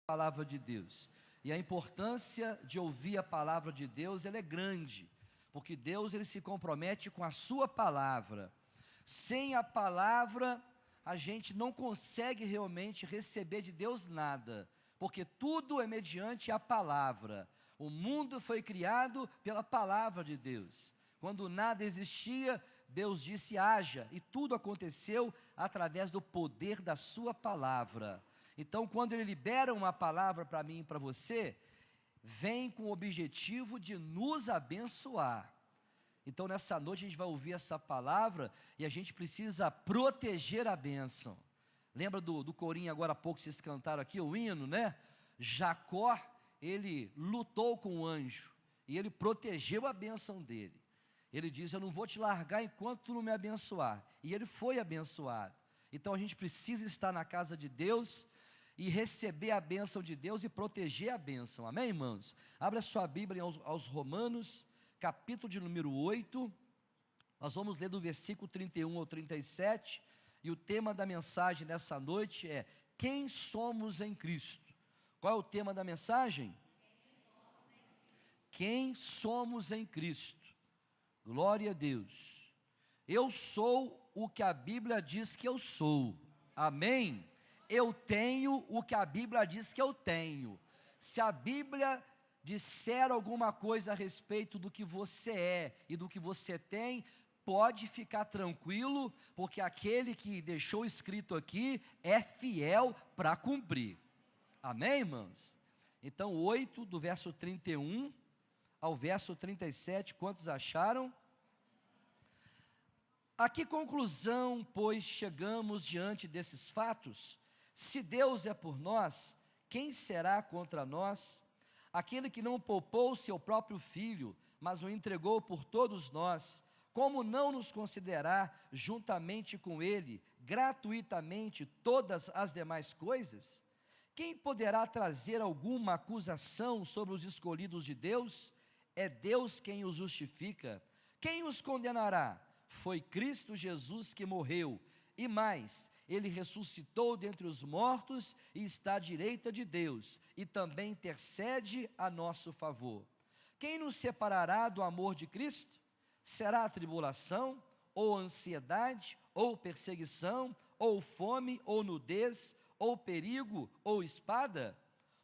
Palavra de Deus. E a importância de ouvir a palavra de Deus, ela é grande, porque Deus ele se compromete com a sua palavra. Sem a palavra, a gente não consegue realmente receber de Deus nada, porque tudo é mediante a palavra. O mundo foi criado pela palavra de Deus. Quando nada existia, Deus disse haja, e tudo aconteceu através do poder da sua palavra. Então, quando Ele libera uma palavra para mim e para você, vem com o objetivo de nos abençoar. Então, nessa noite a gente vai ouvir essa palavra e a gente precisa proteger a bênção. Lembra do corinho agora há pouco, vocês cantaram aqui, o hino, né? Jacó, ele lutou com o anjo e ele protegeu a bênção dele. Ele diz, eu não vou te largar enquanto tu não me abençoar. E ele foi abençoado. Então, a gente precisa estar na casa de Deus e receber a bênção de Deus e proteger a bênção, amém, irmãos? Abra sua Bíblia aos Romanos, capítulo de número 8, nós vamos ler do versículo 31 ao 37, e o tema da mensagem nessa noite é, quem somos em Cristo? Qual é o tema da mensagem? Quem somos em Cristo? Glória a Deus. Eu sou o que a Bíblia diz que eu sou, amém? Eu tenho o que a Bíblia diz que eu tenho. Se a Bíblia disser alguma coisa a respeito do que você é e do que você tem, pode ficar tranquilo, porque aquele que deixou escrito aqui é fiel para cumprir. Amém, irmãos? Então, 8, do verso 31 ao verso 37, quantos acharam? A que conclusão, pois, chegamos diante desses fatos? Se Deus é por nós, quem será contra nós? Aquele que não poupou seu próprio filho, mas o entregou por todos nós, como não nos considerar juntamente com ele, gratuitamente, todas as demais coisas? Quem poderá trazer alguma acusação sobre os escolhidos de Deus? É Deus quem os justifica. Quem os condenará? Foi Cristo Jesus que morreu, e mais, Ele ressuscitou dentre os mortos e está à direita de Deus, e também intercede a nosso favor. Quem nos separará do amor de Cristo? Será a tribulação, ou ansiedade, ou perseguição, ou fome, ou nudez, ou perigo, ou espada?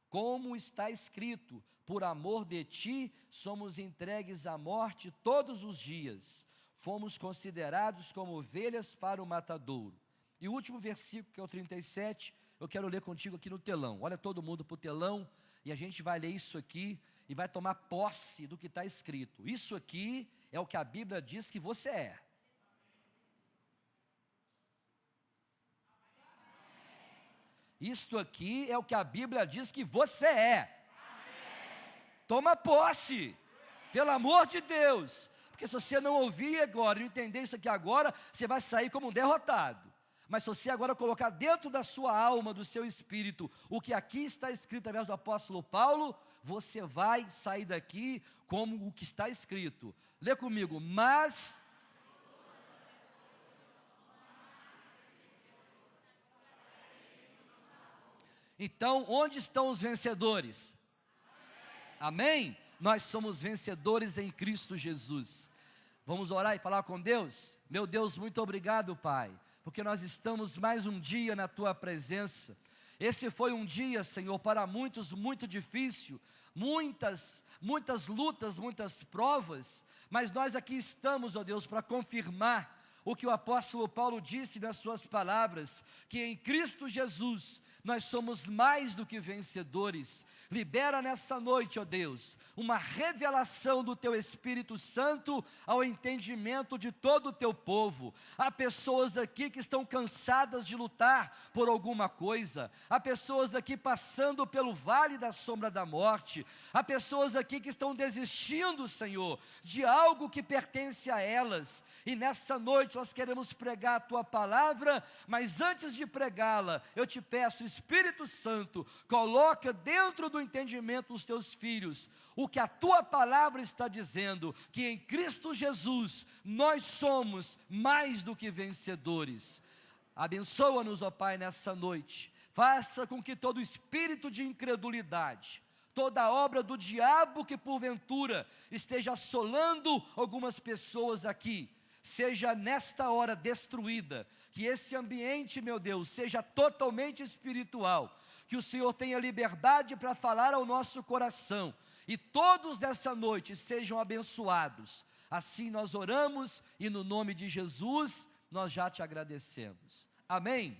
Como está escrito, por amor de ti, somos entregues à morte todos os dias. Fomos considerados como ovelhas para o matadouro. E o último versículo, que é o 37, eu quero ler contigo aqui no telão. Olha todo mundo para o telão, e a gente vai ler isso aqui, e vai tomar posse do que está escrito. Isso aqui é o que a Bíblia diz que você é. Isto aqui é o que a Bíblia diz que você é. Toma posse, pelo amor de Deus. Porque se você não ouvir agora, e não entender isso aqui agora, você vai sair como um derrotado. Mas se você agora colocar dentro da sua alma, do seu espírito, o que aqui está escrito através do apóstolo Paulo, você vai sair daqui como o que está escrito. Lê comigo, mas... Então, onde estão os vencedores? Amém? Nós somos vencedores em Cristo Jesus. Vamos orar e falar com Deus? Meu Deus, muito obrigado, Pai, porque nós estamos mais um dia na Tua presença. Esse foi um dia, Senhor, para muitos muito difícil, muitas lutas, muitas provas, mas nós aqui estamos, ó Deus, para confirmar o que o apóstolo Paulo disse nas suas palavras, que em Cristo Jesus nós somos mais do que vencedores. Libera nessa noite, ó Deus, uma revelação do Teu Espírito Santo ao entendimento de todo o Teu povo. Há pessoas aqui que estão cansadas de lutar por alguma coisa, há pessoas aqui passando pelo vale da sombra da morte, há pessoas aqui que estão desistindo, Senhor, de algo que pertence a elas, e nessa noite nós queremos pregar a Tua palavra, mas antes de pregá-la, eu te peço, Espírito Santo, coloca dentro do entendimento dos Teus filhos, o que a Tua palavra está dizendo, que em Cristo Jesus, nós somos mais do que vencedores. Abençoa-nos, ó Pai, nessa noite, Faça com que todo espírito de incredulidade, toda obra do diabo que porventura esteja assolando algumas pessoas aqui, seja nesta hora destruída, que esse ambiente, meu Deus, seja totalmente espiritual, que o Senhor tenha liberdade para falar ao nosso coração, e todos dessa noite sejam abençoados. Assim nós oramos, e no nome de Jesus, nós já te agradecemos. Amém?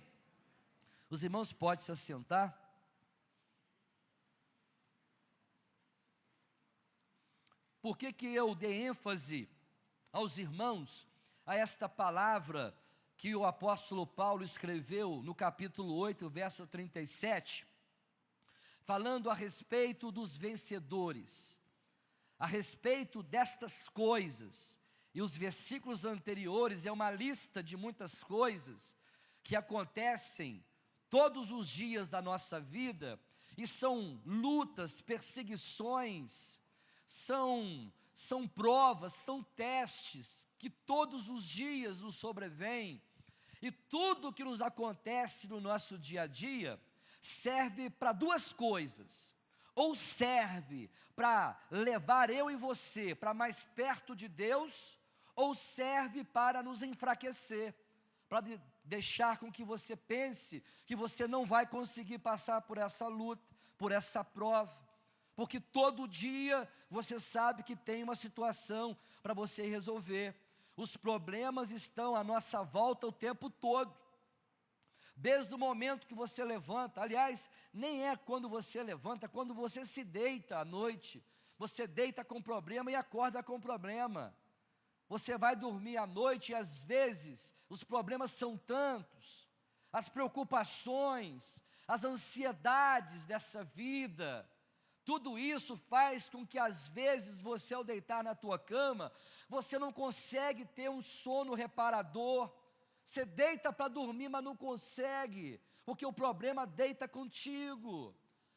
Os irmãos podem se assentar. Por que eu dei ênfase aos irmãos a esta palavra que o apóstolo Paulo escreveu no capítulo 8, verso 37, falando a respeito dos vencedores, a respeito destas coisas, e os versículos anteriores é uma lista de muitas coisas que acontecem todos os dias da nossa vida, e são lutas, perseguições, são provas, são testes, que todos os dias nos sobrevêm, e tudo que nos acontece no nosso dia a dia, serve para duas coisas: ou serve para levar eu e você para mais perto de Deus, ou serve para nos enfraquecer, para deixar com que você pense que você não vai conseguir passar por essa luta, por essa prova, porque todo dia você sabe que tem uma situação para você resolver. Os problemas estão à nossa volta o tempo todo, desde o momento que você levanta. Aliás, nem é quando você levanta, quando você se deita à noite, você deita com problema e acorda com problema. Você vai dormir à noite e às vezes os problemas são tantos, as preocupações, as ansiedades dessa vida, tudo isso faz com que às vezes você, ao deitar na tua cama, você não consegue ter um sono reparador. Você deita para dormir, mas não consegue, porque o problema deita contigo.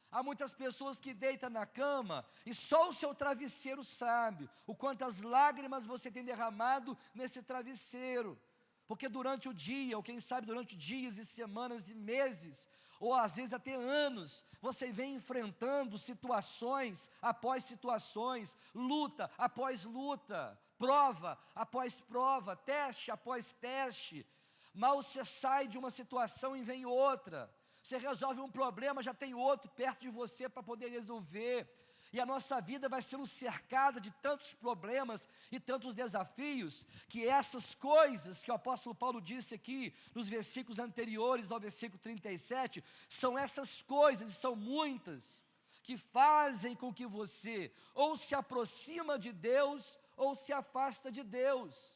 Há muitas pessoas que deitam na cama e só o seu travesseiro sabe o quantas lágrimas você tem derramado nesse travesseiro, porque durante o dia, ou quem sabe durante dias e semanas e meses, ou às vezes até anos, você vem enfrentando situações após situações, luta após luta, prova após prova, teste após teste. Mal você sai de uma situação e vem outra. Você resolve um problema, já tem outro perto de você para poder resolver. E a nossa vida vai sendo cercada de tantos problemas e tantos desafios, que essas coisas que o apóstolo Paulo disse aqui, nos versículos anteriores ao versículo 37, são essas coisas, e são muitas, que fazem com que você ou se aproxima de Deus, ou se afasta de Deus.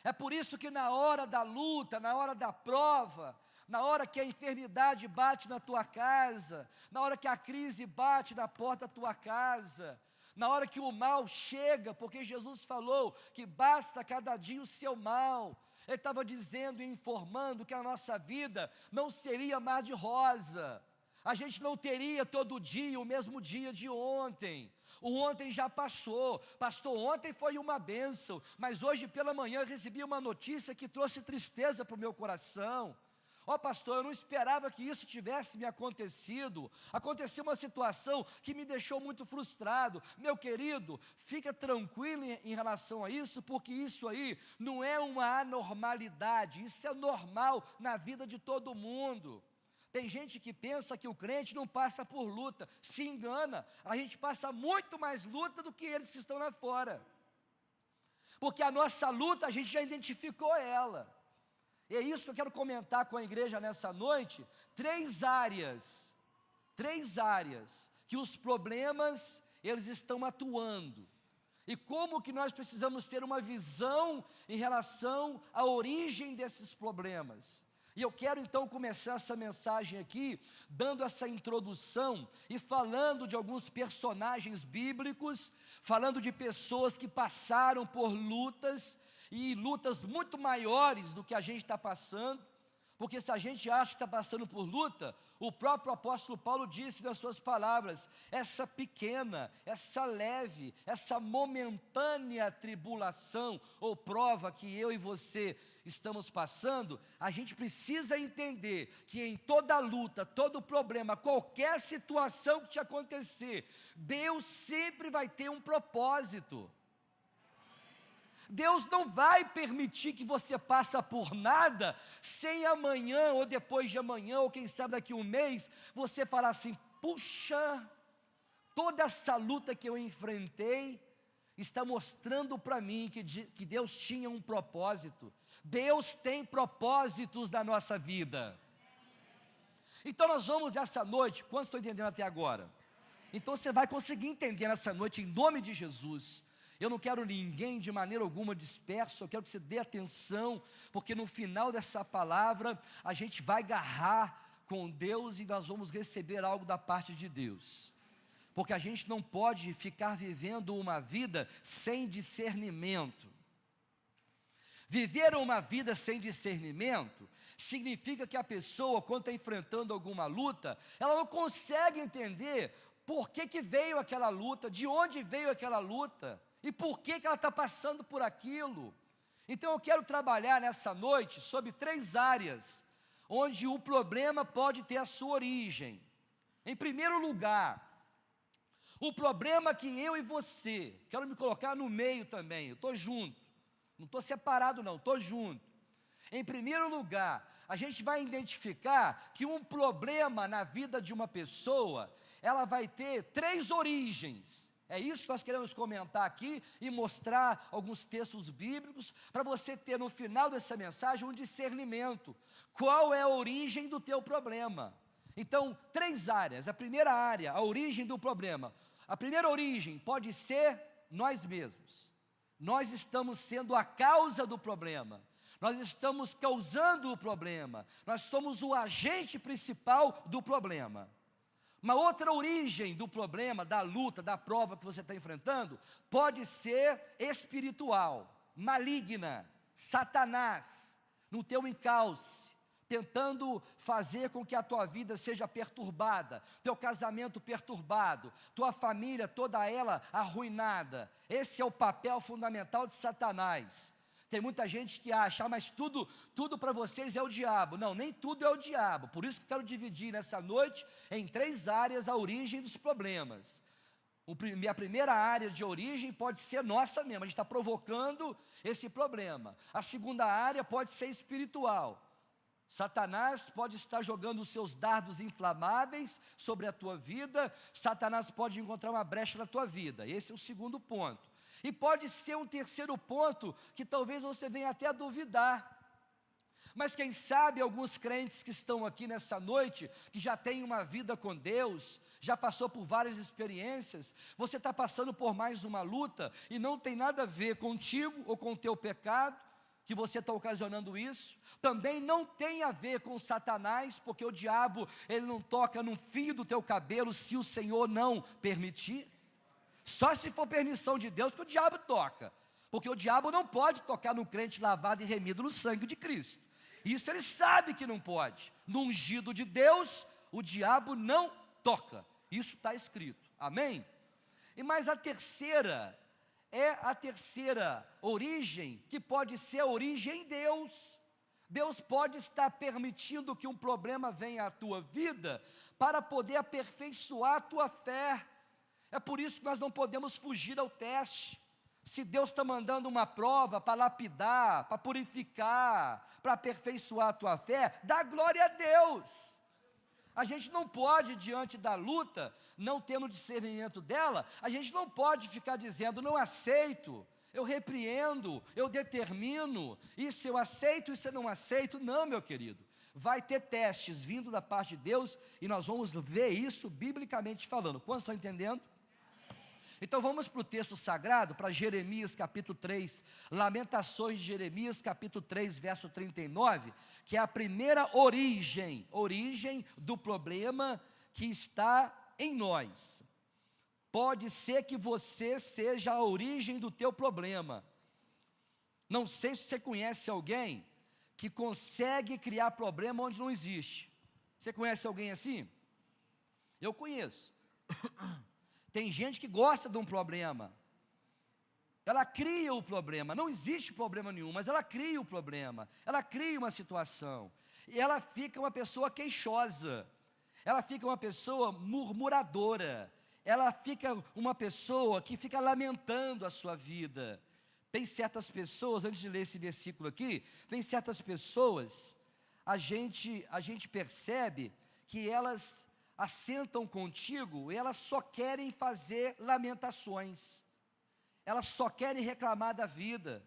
É por isso que na hora da luta, na hora da prova, na hora que a enfermidade bate na tua casa, na hora que a crise bate na porta da tua casa, na hora que o mal chega, porque Jesus falou que basta cada dia o seu mal. Ele estava dizendo e informando que a nossa vida não seria mar de rosa. A gente não teria todo dia o mesmo dia de ontem. O ontem já passou. Pastor, ontem foi uma bênção, mas hoje pela manhã eu recebi uma notícia que trouxe tristeza para o meu coração. Ó pastor, eu não esperava que isso tivesse me acontecido. Aconteceu uma situação que me deixou muito frustrado. Meu querido, fica tranquilo em relação a isso, porque isso aí não é uma anormalidade, isso é normal na vida de todo mundo. Tem gente que pensa que o crente não passa por luta, se engana. A gente passa muito mais luta do que eles que estão lá fora, porque a nossa luta a gente já identificou ela. E é isso que eu quero comentar com a igreja nessa noite. Três áreas que os problemas, eles estão atuando, e como que nós precisamos ter uma visão em relação à origem desses problemas. E eu quero então começar essa mensagem aqui, dando essa introdução, e falando de alguns personagens bíblicos, falando de pessoas que passaram por lutas, e lutas muito maiores do que a gente está passando, porque se a gente acha que está passando por luta, o próprio apóstolo Paulo disse nas suas palavras: essa pequena, essa leve, essa momentânea tribulação ou prova que eu e você estamos passando, a gente precisa entender que em toda luta, todo problema, qualquer situação que te acontecer, Deus sempre vai ter um propósito. Deus não vai permitir que você passe por nada, sem amanhã, ou depois de amanhã, ou quem sabe daqui a um mês, você falar assim: puxa, toda essa luta que eu enfrentei, está mostrando para mim que Deus tinha um propósito. Deus tem propósitos na nossa vida. Então nós vamos nessa noite, quantos estão entendendo até agora? Então você vai conseguir entender nessa noite, em nome de Jesus. Eu não quero ninguém de maneira alguma disperso, eu quero que você dê atenção, porque no final dessa palavra, a gente vai agarrar com Deus e nós vamos receber algo da parte de Deus. Porque a gente não pode ficar vivendo uma vida sem discernimento. Viver uma vida sem discernimento significa que a pessoa, quando está enfrentando alguma luta, ela não consegue entender por que veio aquela luta, de onde veio aquela luta, e por que ela está passando por aquilo. Então eu quero trabalhar nessa noite sobre 3 áreas, onde o problema pode ter a sua origem. Em primeiro lugar, o problema que eu e você, quero me colocar no meio também, eu estou junto, não estou separado não, estou junto. Em primeiro lugar, a gente vai identificar que um problema na vida de uma pessoa, ela vai ter 3 origens. É isso que nós queremos comentar aqui e mostrar alguns textos bíblicos, para você ter no final dessa mensagem um discernimento. Qual é a origem do teu problema? Então, 3 áreas. A primeira área, a origem do problema. A primeira origem pode ser nós mesmos. Nós estamos sendo a causa do problema. Nós estamos causando o problema. Nós somos o agente principal do problema. Uma outra origem do problema, da luta, da prova que você está enfrentando, pode ser espiritual, maligna, Satanás, no teu encalce, tentando fazer com que a tua vida seja perturbada, teu casamento perturbado, tua família toda ela arruinada. Esse é o papel fundamental de Satanás. Tem muita gente que acha, mas tudo para vocês é o diabo. Não, nem tudo é o diabo. Por isso que quero dividir nessa noite em 3 áreas a origem dos problemas. A primeira área de origem pode ser nossa mesma, a gente está provocando esse problema. A segunda área pode ser espiritual. Satanás pode estar jogando os seus dardos inflamáveis sobre a tua vida. Satanás pode encontrar uma brecha na tua vida. Esse é o segundo ponto. E pode ser um terceiro ponto, que talvez você venha até a duvidar. Mas quem sabe alguns crentes que estão aqui nessa noite, que já têm uma vida com Deus, já passou por várias experiências, você está passando por mais uma luta, e não tem nada a ver contigo ou com o teu pecado, que você está ocasionando isso. Também não tem a ver com Satanás, porque o diabo, ele não toca no fio do teu cabelo, se o Senhor não permitir. Só se for permissão de Deus que o diabo toca, porque o diabo não pode tocar no crente lavado e remido no sangue de Cristo. Isso ele sabe que não pode. No ungido de Deus, o diabo não toca. Isso está escrito, amém? E mais a terceira origem, que pode ser a origem em Deus. Deus pode estar permitindo que um problema venha à tua vida, para poder aperfeiçoar a tua fé. É por isso que nós não podemos fugir ao teste. Se Deus está mandando uma prova para lapidar, para purificar, para aperfeiçoar a tua fé, dá glória a Deus. A gente não pode, diante da luta, não tendo discernimento dela, a gente não pode ficar dizendo, não aceito, eu repreendo, eu determino, isso eu aceito, isso eu não aceito. Não, meu querido. Vai ter testes vindo da parte de Deus, e nós vamos ver isso biblicamente falando. Quantos estão entendendo? Então vamos para o texto sagrado, para Jeremias capítulo 3, Lamentações de Jeremias capítulo 3, verso 39, que é a primeira origem do problema que está em nós. Pode ser que você seja a origem do teu problema. Não sei se você conhece alguém que consegue criar problema onde não existe. Você conhece alguém assim? Eu conheço. Tem gente que gosta de um problema. ela cria o problema. Não existe problema nenhum, mas ela cria o problema, ela cria uma situação, e ela fica uma pessoa queixosa, ela fica uma pessoa murmuradora, ela fica uma pessoa que fica lamentando a sua vida. Tem certas pessoas, antes de ler esse versículo aqui, tem certas pessoas, a gente percebe que elas assentam contigo e elas só querem fazer lamentações, elas só querem reclamar da vida,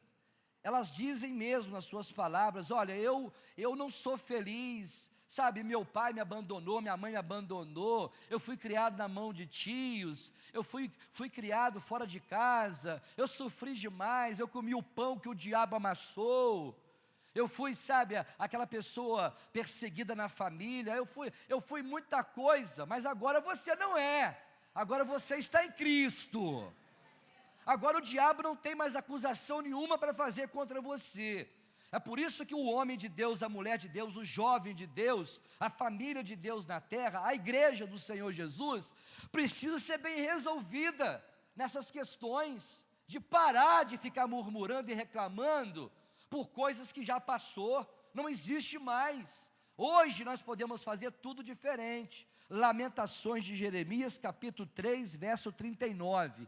elas dizem mesmo nas suas palavras: olha, eu não sou feliz, sabe, meu pai me abandonou, minha mãe me abandonou, eu fui criado na mão de tios, eu fui criado fora de casa, eu sofri demais, eu comi o pão que o diabo amassou, eu fui, sabe, aquela pessoa perseguida na família, eu fui muita coisa, mas agora você não é, agora você está em Cristo, agora o diabo não tem mais acusação nenhuma para fazer contra você. É por isso que o homem de Deus, a mulher de Deus, o jovem de Deus, a família de Deus na terra, a igreja do Senhor Jesus, precisa ser bem resolvida nessas questões, de parar de ficar murmurando e reclamando por coisas que já passou, não existe mais. Hoje nós podemos fazer tudo diferente. Lamentações de Jeremias, capítulo 3, verso 39.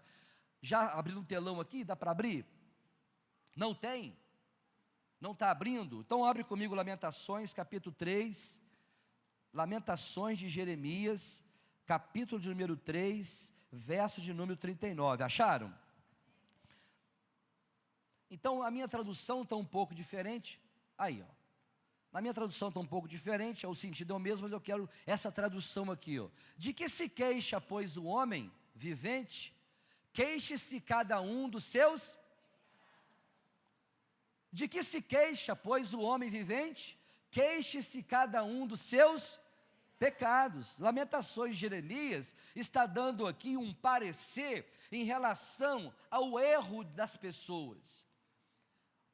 Já abrindo um telão aqui, dá para abrir? Não tem? Não está abrindo? Então abre comigo Lamentações, capítulo 3, Lamentações de Jeremias, capítulo de número 3, verso de número 39, acharam? Então a minha tradução está um pouco diferente, aí ó, na minha tradução está um pouco diferente, o sentido é o mesmo, mas eu quero essa tradução aqui, ó. De que se queixa, pois, o homem vivente? Queixe-se cada um dos seus. De que se queixa, pois, o homem vivente? Queixe-se cada um dos seus pecados. Lamentações de Jeremias está dando aqui um parecer em relação ao erro das pessoas,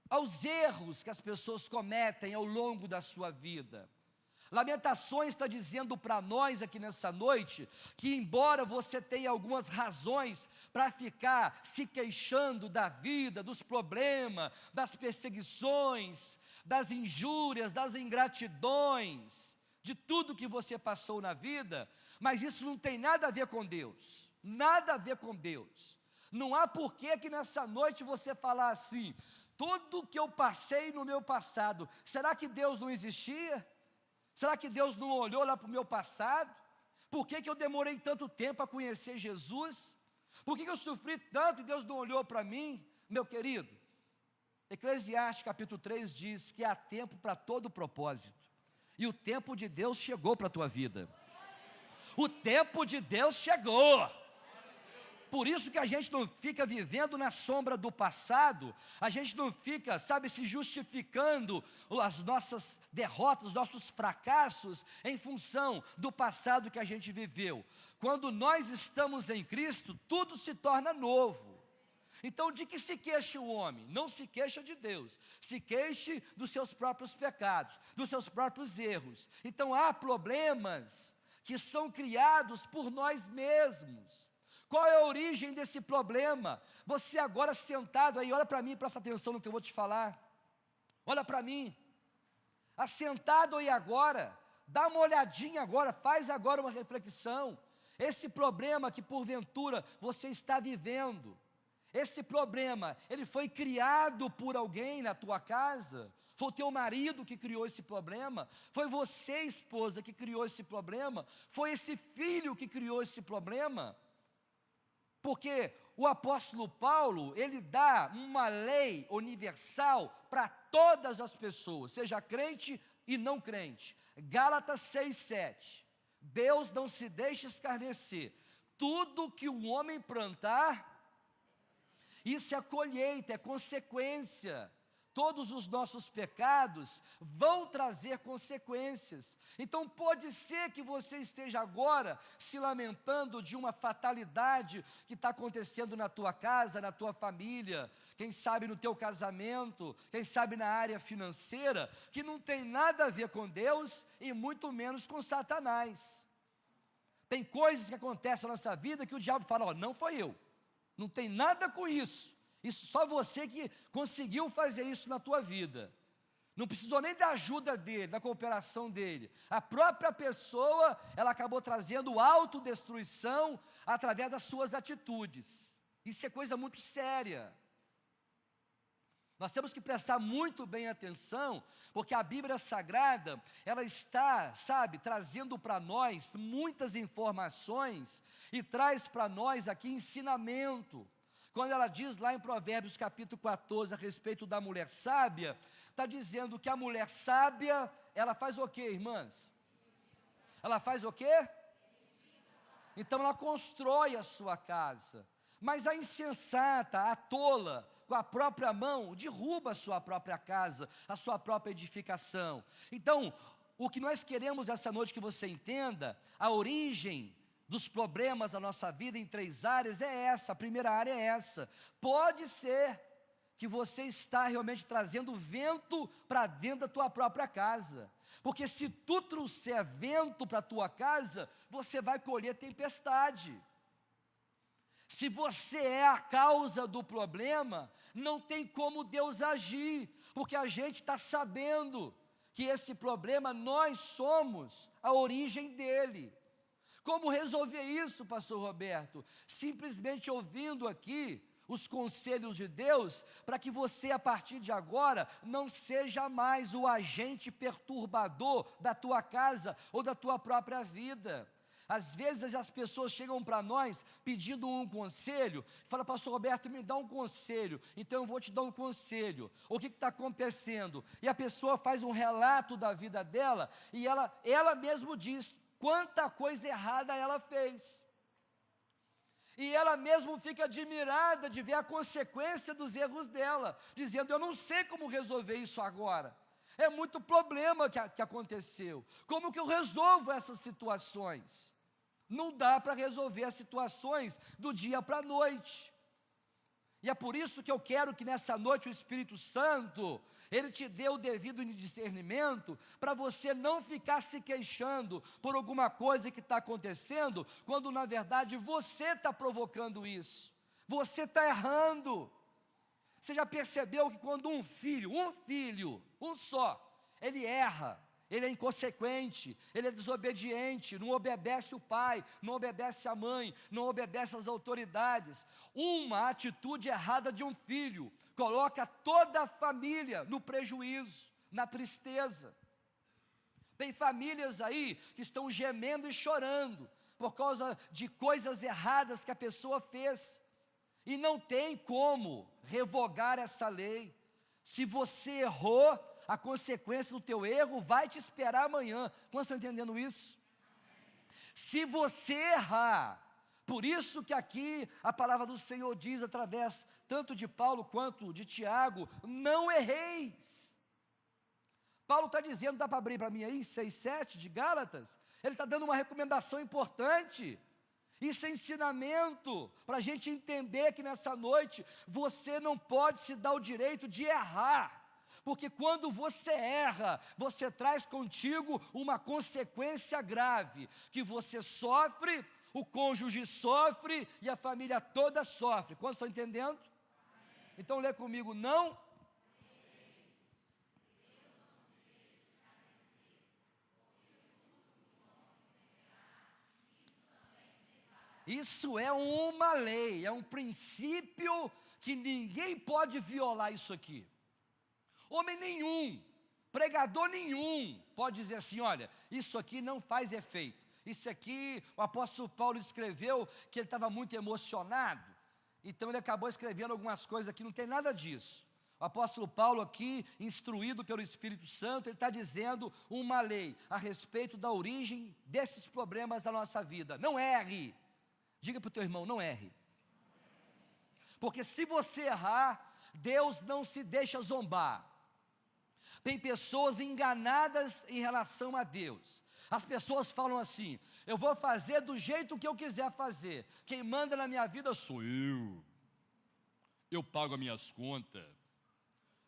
aos erros que as pessoas cometem ao longo da sua vida. Lamentações está dizendo para nós aqui nessa noite, que embora você tenha algumas razões para ficar se queixando da vida, dos problemas, das perseguições, das injúrias, das ingratidões, de tudo que você passou na vida, mas isso não tem nada a ver com Deus, nada a ver com Deus. Não há porquê que nessa noite você falar assim: tudo que eu passei no meu passado, será que Deus não existia? Será que Deus não olhou lá para o meu passado? Por que eu demorei tanto tempo a conhecer Jesus? Por que eu sofri tanto e Deus não olhou para mim? Meu querido, Eclesiastes capítulo 3 diz que há tempo para todo propósito, e o tempo de Deus chegou para a tua vida. O tempo de Deus chegou. Por isso que a gente não fica vivendo na sombra do passado, a gente não fica, sabe, se justificando as nossas derrotas, os nossos fracassos, em função do passado que a gente viveu. Quando nós estamos em Cristo, tudo se torna novo. Então, de que se queixa o homem? Não se queixa de Deus, se queixe dos seus próprios pecados, dos seus próprios erros. Então, há problemas que são criados por nós mesmos. Qual é a origem desse problema? Você agora sentado aí, olha para mim, presta atenção no que eu vou te falar. Olha para mim, assentado aí agora, dá uma olhadinha agora, faz agora uma reflexão. Esse problema que porventura você está vivendo, esse problema, ele foi criado por alguém na tua casa? Foi o teu marido que criou esse problema? Foi você, esposa, que criou esse problema? Foi esse filho que criou esse problema? Porque o apóstolo Paulo, ele dá uma lei universal para todas as pessoas, seja crente e não crente. Gálatas 6:7. Deus não se deixa escarnecer. Tudo que o homem plantar, isso é colheita, é consequência. Todos os nossos pecados vão trazer consequências. Então pode ser que você esteja agora se lamentando de uma fatalidade que está acontecendo na tua casa, na tua família, quem sabe no teu casamento, quem sabe na área financeira, que não tem nada a ver com Deus e muito menos com Satanás. Tem coisas que acontecem na nossa vida que o diabo fala: ó, não foi eu, não tem nada com isso. Isso só você que conseguiu fazer isso na tua vida. Não precisou nem da ajuda dele, da cooperação dele. A própria pessoa, ela acabou trazendo autodestruição através das suas atitudes. Isso é coisa muito séria. Nós temos que prestar muito bem atenção, porque a Bíblia Sagrada, ela está, trazendo para nós muitas informações e traz para nós aqui ensinamento. Quando ela diz lá em Provérbios capítulo 14 a respeito da mulher sábia, está dizendo que a mulher sábia, ela faz o quê, irmãs? Ela faz o quê? Então ela constrói a sua casa. Mas a insensata, a tola, com a própria mão, derruba a sua própria casa, a sua própria edificação. Então, o que nós queremos essa noite que você entenda, a origem dos problemas da nossa vida em 3 áreas é essa. A primeira área é essa. Pode ser que você está realmente trazendo vento para dentro da tua própria casa. Porque se tu trouxer vento para a tua casa, você vai colher tempestade. Se você é a causa do problema, não tem como Deus agir, porque a gente está sabendo que esse problema, nós somos a origem dele. Como resolver isso, pastor Roberto? Simplesmente ouvindo aqui os conselhos de Deus, para que você, a partir de agora, não seja mais o agente perturbador da tua casa ou da tua própria vida. Às vezes as pessoas chegam para nós pedindo um conselho, fala, pastor Roberto, me dá um conselho, então eu vou te dar um conselho. O que está acontecendo? E a pessoa faz um relato da vida dela, e ela mesma diz quanta coisa errada ela fez. E ela mesma fica admirada de ver a consequência dos erros dela, dizendo, eu não sei como resolver isso agora. É muito problema que aconteceu. Como que eu resolvo essas situações? Não dá para resolver as situações do dia para a noite. E é por isso que eu quero que nessa noite o Espírito Santo, ele te dê o devido discernimento, para você não ficar se queixando por alguma coisa que está acontecendo, quando na verdade você está provocando isso. Você está errando. Você já percebeu que quando um filho, um só, ele erra, ele é inconsequente, ele é desobediente, não obedece o pai, não obedece a mãe, não obedece às autoridades. Uma atitude errada de um filho coloca toda a família no prejuízo, na tristeza. Tem famílias aí que estão gemendo e chorando por causa de coisas erradas que a pessoa fez. E não tem como revogar essa lei. Se você errou, a consequência do teu erro vai te esperar amanhã. Quantos estão entendendo isso? Se você errar, por isso que aqui a palavra do Senhor diz, através tanto de Paulo quanto de Tiago, não erreis. Paulo está dizendo, dá para abrir para mim aí, 6:7 de Gálatas, ele está dando uma recomendação importante. Isso é ensinamento, para a gente entender que nessa noite, você não pode se dar o direito de errar. Porque quando você erra, você traz contigo uma consequência grave, que você sofre, o cônjuge sofre e a família toda sofre. Quantos estão entendendo? Então lê comigo, não. Isso é uma lei, é um princípio que ninguém pode violar isso aqui. Homem nenhum, pregador nenhum pode dizer assim, olha, isso aqui não faz efeito. Isso aqui, o apóstolo Paulo escreveu que ele estava muito emocionado, então ele acabou escrevendo algumas coisas aqui, não tem nada disso. O apóstolo Paulo aqui, instruído pelo Espírito Santo, ele está dizendo uma lei a respeito da origem desses problemas da nossa vida. Não erre. Diga para o teu irmão, não erre. Porque se você errar, Deus não se deixa zombar. Tem pessoas enganadas em relação a Deus. As pessoas falam assim, eu vou fazer do jeito que eu quiser fazer. Quem manda na minha vida sou eu. Eu pago as minhas contas.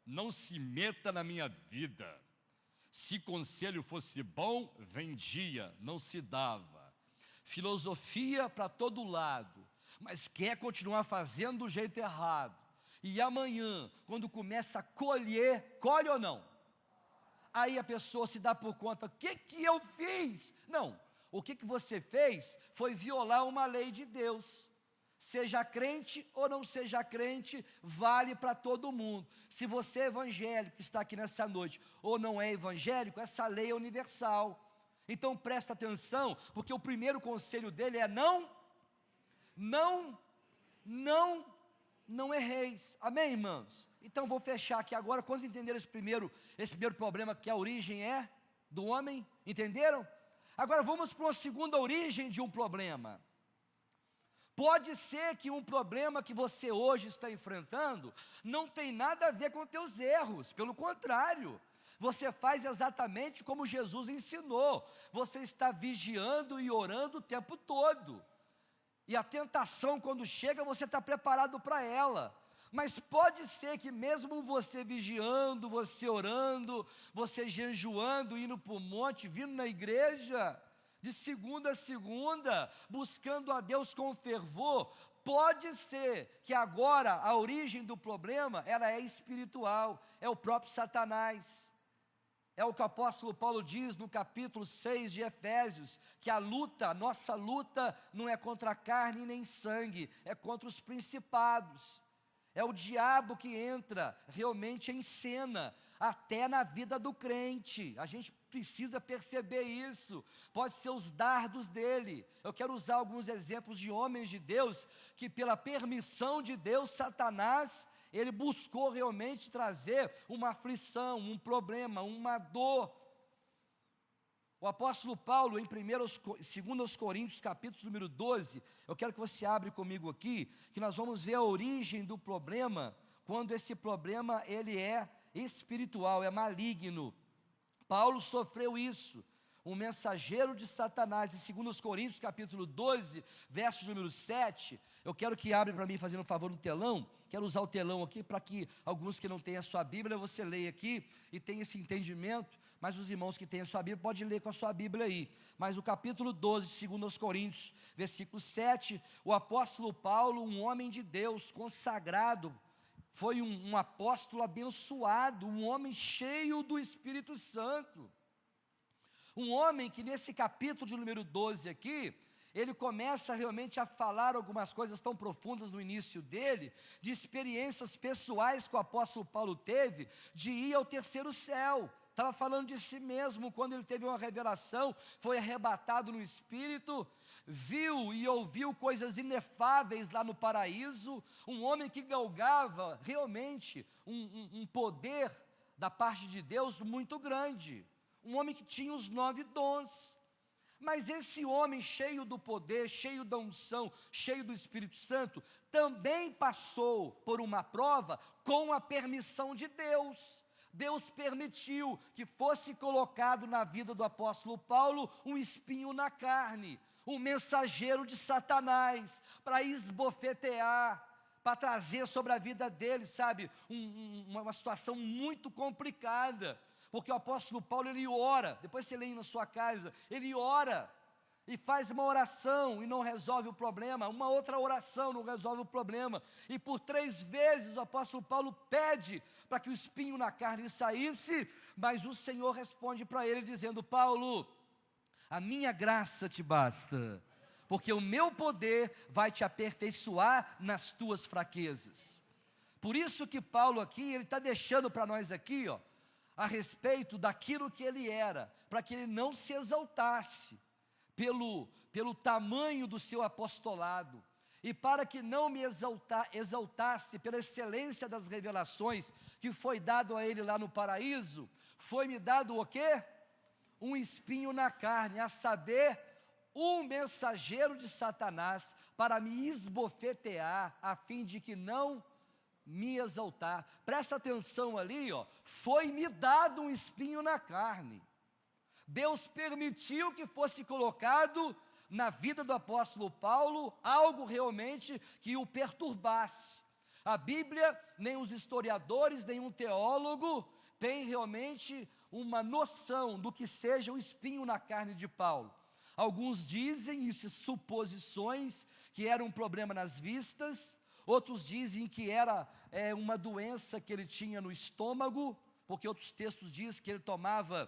Não se meta na minha vida. Se conselho fosse bom, vendia, não se dava. Filosofia para todo lado, mas quer continuar fazendo do jeito errado. e amanhã, quando começa a colher, colhe ou não? Aí a pessoa se dá por conta, o que eu fiz? Não, o que você fez foi violar uma lei de Deus. Seja crente ou não seja crente, vale para todo mundo. Se você é evangélico, que está aqui nessa noite, ou não é evangélico, essa lei é universal. Então presta atenção, porque o primeiro conselho dele é não erreis. Amém, irmãos? Então vou fechar aqui agora. Quantos entenderam esse primeiro problema, que a origem é do homem? Entenderam? Agora vamos para uma segunda origem de um problema. Pode ser que um problema que você hoje está enfrentando não tem nada a ver com teus erros, pelo contrário, você faz exatamente como Jesus ensinou. Você está vigiando e orando o tempo todo, e a tentação, quando chega, você está preparado para ela. Mas pode ser que mesmo você vigiando, você orando, você jejuando, indo para o monte, vindo na igreja de segunda a segunda, buscando a Deus com fervor, pode ser que agora a origem do problema, ela é espiritual, é o próprio Satanás. É o que o apóstolo Paulo diz no capítulo 6 de Efésios, que a nossa luta não é contra a carne nem sangue, é contra os principados. É o diabo que entra realmente em cena, até na vida do crente. A gente precisa perceber isso. Pode ser os dardos dele. Eu quero usar alguns exemplos de homens de Deus, que pela permissão de Deus, Satanás, ele buscou realmente trazer uma aflição, um problema, uma dor. O apóstolo Paulo, em 2 Coríntios, capítulo número 12, eu quero que você abra comigo aqui, que nós vamos ver a origem do problema, quando esse problema ele é espiritual, é maligno. Paulo sofreu isso, um mensageiro de Satanás, em 2 Coríntios, capítulo 12, verso número 7, eu quero que abra para mim, fazendo um favor no telão. Quero usar o telão aqui, para que alguns que não têm a sua Bíblia, você leia aqui, e tenha esse entendimento, mas os irmãos que têm a sua Bíblia, podem ler com a sua Bíblia aí. Mas o capítulo 12, de 2 Coríntios, versículo 7, o apóstolo Paulo, um homem de Deus, consagrado, foi um apóstolo abençoado, um homem cheio do Espírito Santo, um homem que nesse capítulo de número 12 aqui, ele começa realmente a falar algumas coisas tão profundas no início dele, de experiências pessoais que o apóstolo Paulo teve, de ir ao terceiro céu. Estava falando de si mesmo, quando ele teve uma revelação, foi arrebatado no Espírito, viu e ouviu coisas inefáveis lá no paraíso, um homem que galgava realmente um poder da parte de Deus muito grande, um homem que tinha os 9 dons, mas esse homem cheio do poder, cheio da unção, cheio do Espírito Santo, também passou por uma prova com a permissão de Deus. Deus permitiu que fosse colocado na vida do apóstolo Paulo um espinho na carne, um mensageiro de Satanás, para esbofetear, para trazer sobre a vida dele, sabe, uma situação muito complicada, porque o apóstolo Paulo, ele ora, depois você lê na sua casa, ele ora, e faz uma oração e não resolve o problema, uma outra oração não resolve o problema, e por 3 vezes o apóstolo Paulo pede para que o espinho na carne saísse, mas o Senhor responde para ele dizendo: Paulo, a minha graça te basta, porque o meu poder vai te aperfeiçoar nas tuas fraquezas. Por isso que Paulo aqui, ele está deixando para nós aqui, ó, a respeito daquilo que ele era, para que ele não se exaltasse pelo tamanho do seu apostolado, e para que não me exaltasse pela excelência das revelações que foi dado a ele lá no paraíso, foi-me dado o quê? Um espinho na carne, a saber, um mensageiro de Satanás, para me esbofetear, a fim de que não me exaltar. Presta atenção ali, ó, foi-me dado um espinho na carne. Deus permitiu que fosse colocado na vida do apóstolo Paulo algo realmente que o perturbasse. A Bíblia, nem os historiadores, nenhum teólogo tem realmente uma noção do que seja o espinho na carne de Paulo. Alguns dizem, isso, suposições, que era um problema nas vistas, outros dizem que era uma doença que ele tinha no estômago, porque outros textos dizem que ele tomava,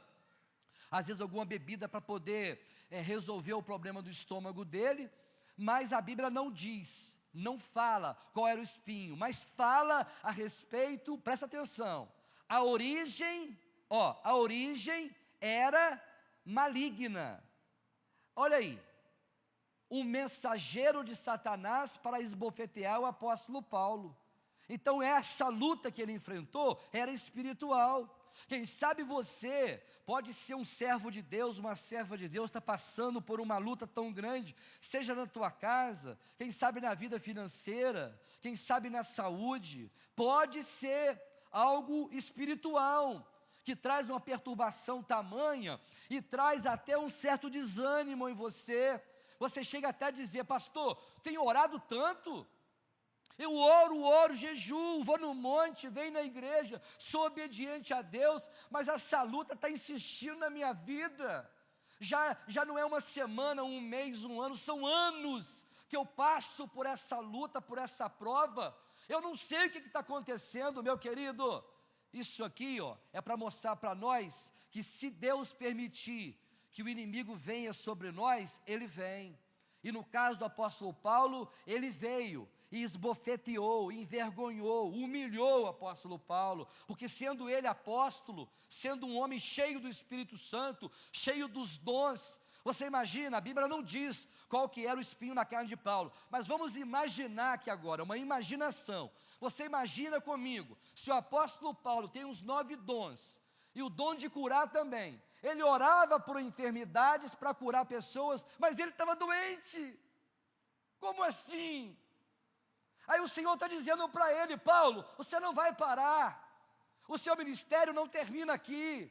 às vezes, alguma bebida para poder resolver o problema do estômago dele, mas a Bíblia não diz, não fala qual era o espinho, mas fala a respeito, presta atenção, a origem era maligna. Olha aí, um mensageiro de Satanás para esbofetear o apóstolo Paulo. Então essa luta que ele enfrentou era espiritual. Quem sabe você pode ser um servo de Deus, uma serva de Deus, está passando por uma luta tão grande, seja na tua casa, quem sabe na vida financeira, quem sabe na saúde, pode ser algo espiritual, que traz uma perturbação tamanha, e traz até um certo desânimo em você. Você chega até a dizer: pastor, tenho orado tanto, eu oro, jejuo, vou no monte, venho na igreja, sou obediente a Deus, mas essa luta está insistindo na minha vida, já não é uma semana, um mês, um ano, são anos que eu passo por essa luta, por essa prova, eu não sei o que está acontecendo, meu querido. Isso aqui é para mostrar para nós, que se Deus permitir que o inimigo venha sobre nós, ele vem, e no caso do apóstolo Paulo, ele veio, e esbofeteou, envergonhou, humilhou o apóstolo Paulo, porque sendo ele apóstolo, sendo um homem cheio do Espírito Santo, cheio dos dons, você imagina, a Bíblia não diz qual que era o espinho na carne de Paulo, mas vamos imaginar aqui agora, uma imaginação, você imagina comigo, se o apóstolo Paulo tem uns 9 dons, e o dom de curar também, ele orava por enfermidades para curar pessoas, mas ele estava doente, como assim? Aí o Senhor está dizendo para ele: Paulo, você não vai parar, o seu ministério não termina aqui,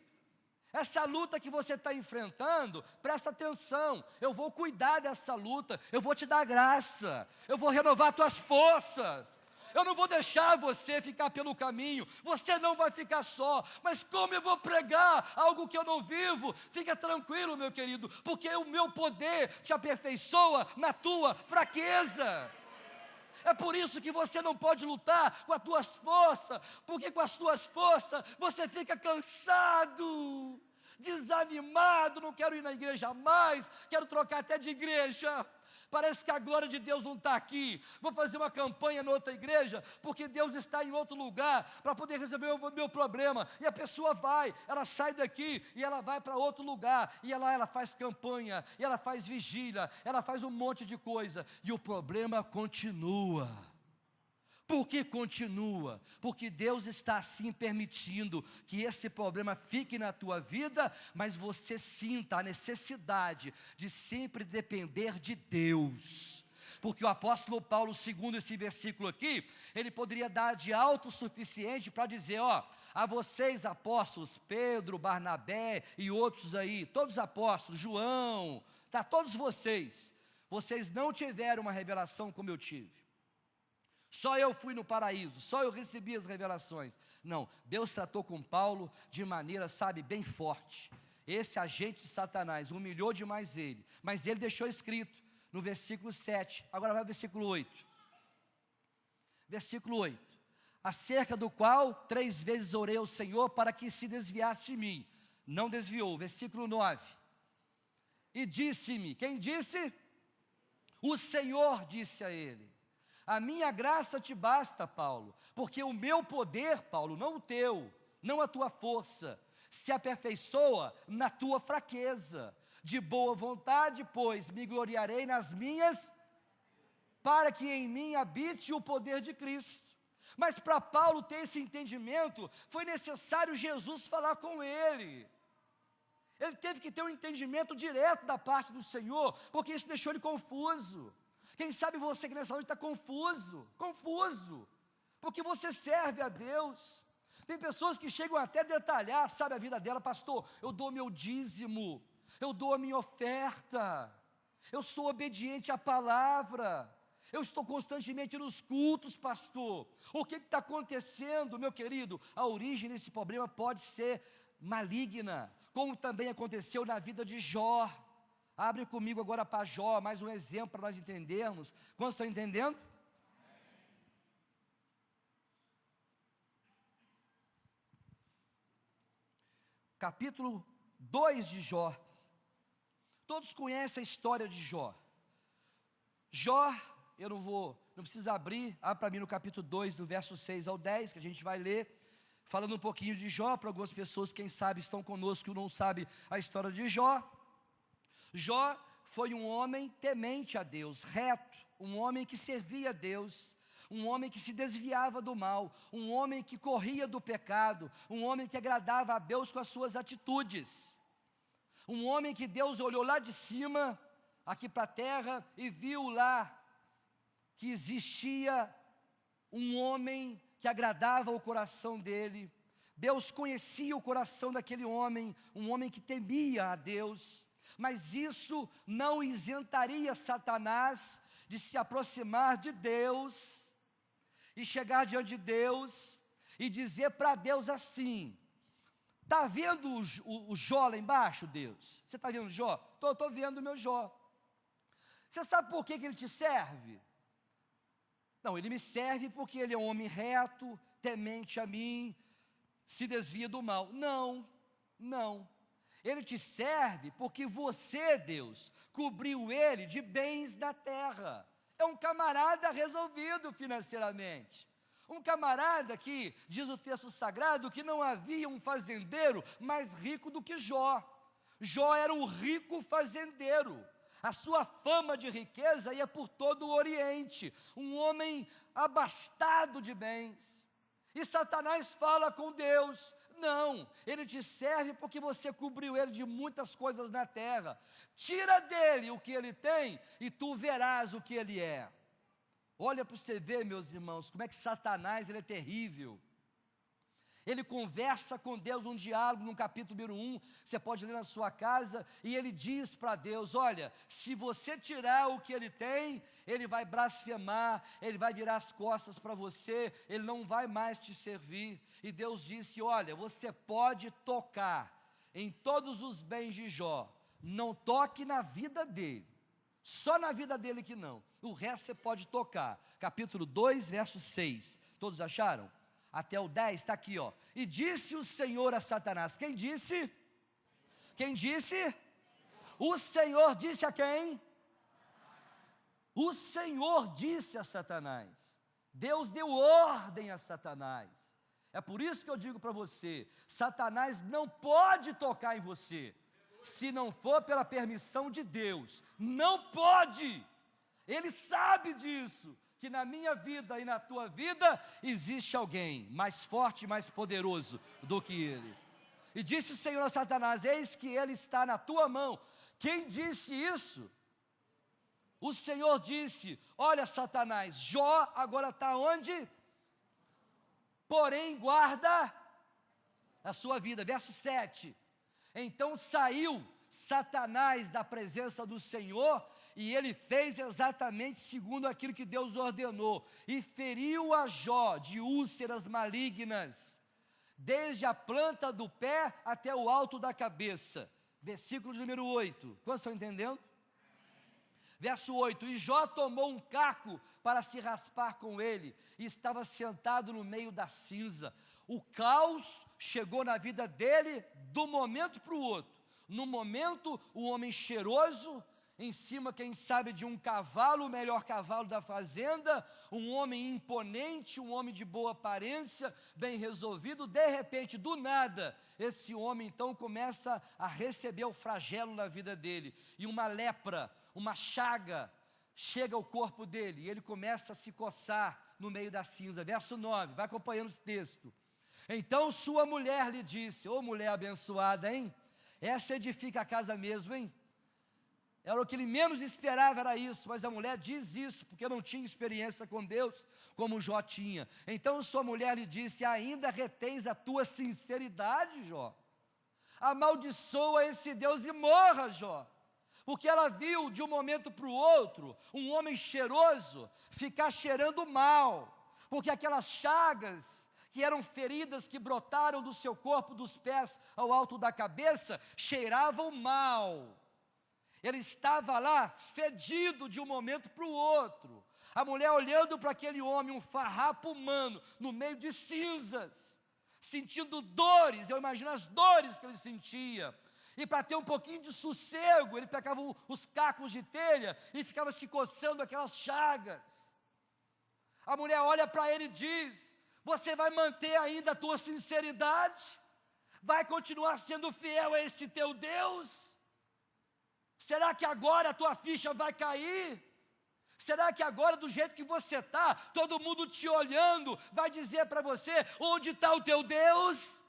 essa luta que você está enfrentando, presta atenção, eu vou cuidar dessa luta, eu vou te dar graça, eu vou renovar tuas forças, eu não vou deixar você ficar pelo caminho, você não vai ficar só, mas como eu vou pregar algo que eu não vivo? Fica tranquilo, meu querido, porque o meu poder te aperfeiçoa na tua fraqueza. É por isso que você não pode lutar com as tuas forças, porque com as tuas forças você fica cansado, desanimado, não quero ir na igreja mais, quero trocar até de igreja, parece que a glória de Deus não está aqui, vou fazer uma campanha em outra igreja, porque Deus está em outro lugar, para poder resolver o meu problema, e a pessoa vai, ela sai daqui, e ela vai para outro lugar, e ela faz campanha, e ela faz vigília, ela faz um monte de coisa, e o problema continua. Por que continua? Porque Deus está assim permitindo que esse problema fique na tua vida, mas você sinta a necessidade de sempre depender de Deus. Porque o apóstolo Paulo, segundo esse versículo aqui, ele poderia dar de autossuficiente para dizer: a vocês apóstolos, Pedro, Barnabé e outros aí, todos os apóstolos, João, todos vocês não tiveram uma revelação como eu tive. Só eu fui no paraíso, só eu recebi as revelações. Não, Deus tratou com Paulo de maneira, bem forte. Esse agente de Satanás humilhou demais ele, mas ele deixou escrito no versículo 7, agora vai ao versículo 8. Versículo 8: acerca do qual 3 vezes orei ao Senhor para que se desviasse de mim, não desviou. Versículo 9: e disse-me, quem disse? O Senhor disse a ele: a minha graça te basta, Paulo, porque o meu poder, Paulo, não o teu, não a tua força, se aperfeiçoa na tua fraqueza. De boa vontade, pois, me gloriarei nas minhas, para que em mim habite o poder de Cristo. Mas para Paulo ter esse entendimento, foi necessário Jesus falar com ele. Ele teve que ter um entendimento direto da parte do Senhor, porque isso deixou ele confuso. Quem sabe você que nessa noite está confuso, porque você serve a Deus. Tem pessoas que chegam até a detalhar, a vida dela: pastor, eu dou meu dízimo, eu dou a minha oferta, eu sou obediente à palavra, eu estou constantemente nos cultos, pastor. O que está acontecendo, meu querido? A origem desse problema pode ser maligna, como também aconteceu na vida de Jó. Abre comigo agora para Jó, mais um exemplo para nós entendermos. Quantos estão entendendo? capítulo 2 de Jó. Todos conhecem a história de Jó. Jó, eu não preciso abrir, abre para mim no capítulo 2, do verso 6 ao 10, que a gente vai ler, falando um pouquinho de Jó, para algumas pessoas, quem sabe, estão conosco e não sabem a história de Jó. Jó foi um homem temente a Deus, reto, um homem que servia a Deus, um homem que se desviava do mal, um homem que corria do pecado, um homem que agradava a Deus com as suas atitudes, um homem que Deus olhou lá de cima, aqui para a terra, e viu lá que existia um homem que agradava o coração dele. Deus conhecia o coração daquele homem, um homem que temia a Deus, mas isso não isentaria Satanás de se aproximar de Deus, e chegar diante de Deus, e dizer para Deus assim: está vendo o Jó lá embaixo, Deus? Você está vendo o Jó? Estou vendo o meu Jó. Você sabe por que ele te serve? Não, ele me serve porque ele é um homem reto, temente a mim, se desvia do mal. Não. Ele te serve porque você, Deus, cobriu ele de bens da terra. É um camarada resolvido financeiramente. Um camarada que, diz o texto sagrado, que não havia um fazendeiro mais rico do que Jó. Jó era um rico fazendeiro. A sua fama de riqueza ia por todo o Oriente. Um homem abastado de bens. E Satanás fala com Deus: não, ele te serve porque você cobriu ele de muitas coisas na terra. Tira dele o que ele tem e tu verás o que ele é. Olha para você ver, meus irmãos, como é que Satanás ele é terrível. Ele conversa com Deus, um diálogo no capítulo número 1, você pode ler na sua casa, e ele diz para Deus: olha, se você tirar o que ele tem, ele vai blasfemar, ele vai virar as costas para você, ele não vai mais te servir. E Deus disse: olha, você pode tocar em todos os bens de Jó, não toque na vida dele, só na vida dele que não, o resto você pode tocar. Capítulo 2, verso 6, todos acharam? Até o 10, está aqui, ó. E disse o Senhor a Satanás. Quem disse? Quem disse? O Senhor disse a quem? O Senhor disse a Satanás. Deus deu ordem a Satanás. É por isso que eu digo para você: Satanás não pode tocar em você, se não for pela permissão de Deus. Não pode. Ele sabe disso, que na minha vida e na tua vida existe alguém mais forte e mais poderoso do que ele. E disse o Senhor a Satanás: eis que ele está na tua mão. Quem disse isso? O Senhor disse: olha, Satanás, Jó agora está onde? Porém guarda a sua vida. Verso 7. Então saiu Satanás da presença do Senhor, e ele fez exatamente segundo aquilo que Deus ordenou, e feriu a Jó de úlceras malignas, desde a planta do pé até o alto da cabeça. Versículo número 8, quantos estão entendendo? Verso 8, e Jó tomou um caco para se raspar com ele, e estava sentado no meio da cinza. O caos chegou na vida dele do momento para o outro. No momento, o homem cheiroso, em cima, quem sabe, de um cavalo, o melhor cavalo da fazenda, um homem imponente, um homem de boa aparência, bem resolvido. De repente, do nada, esse homem então começa a receber o flagelo na vida dele, e uma lepra, uma chaga, chega ao corpo dele, e ele começa a se coçar no meio da cinza. Verso 9, vai acompanhando esse texto. Então sua mulher lhe disse: ô mulher abençoada, hein? Essa edifica a casa mesmo, hein? Era o que ele menos esperava, era isso, mas a mulher diz isso, porque não tinha experiência com Deus, como Jó tinha. Então sua mulher lhe disse: ainda retens a tua sinceridade, Jó? Amaldiçoa esse Deus e morra, Jó. Porque ela viu de um momento para o outro, um homem cheiroso, ficar cheirando mal, porque aquelas chagas, que eram feridas que brotaram do seu corpo, dos pés ao alto da cabeça, cheiravam mal. Ele estava lá, fedido de um momento para o outro. A mulher olhando para aquele homem, um farrapo humano, no meio de cinzas. sentindo dores, eu imagino as dores que ele sentia. E para ter um pouquinho de sossego, ele pegava os cacos de telha e ficava se coçando aquelas chagas. A mulher olha para ele e diz: você vai manter ainda a tua sinceridade? Vai continuar sendo fiel a esse teu Deus? Será que agora a tua ficha vai cair? Será que agora, do jeito que você está, todo mundo te olhando, vai dizer para você: onde está o teu Deus?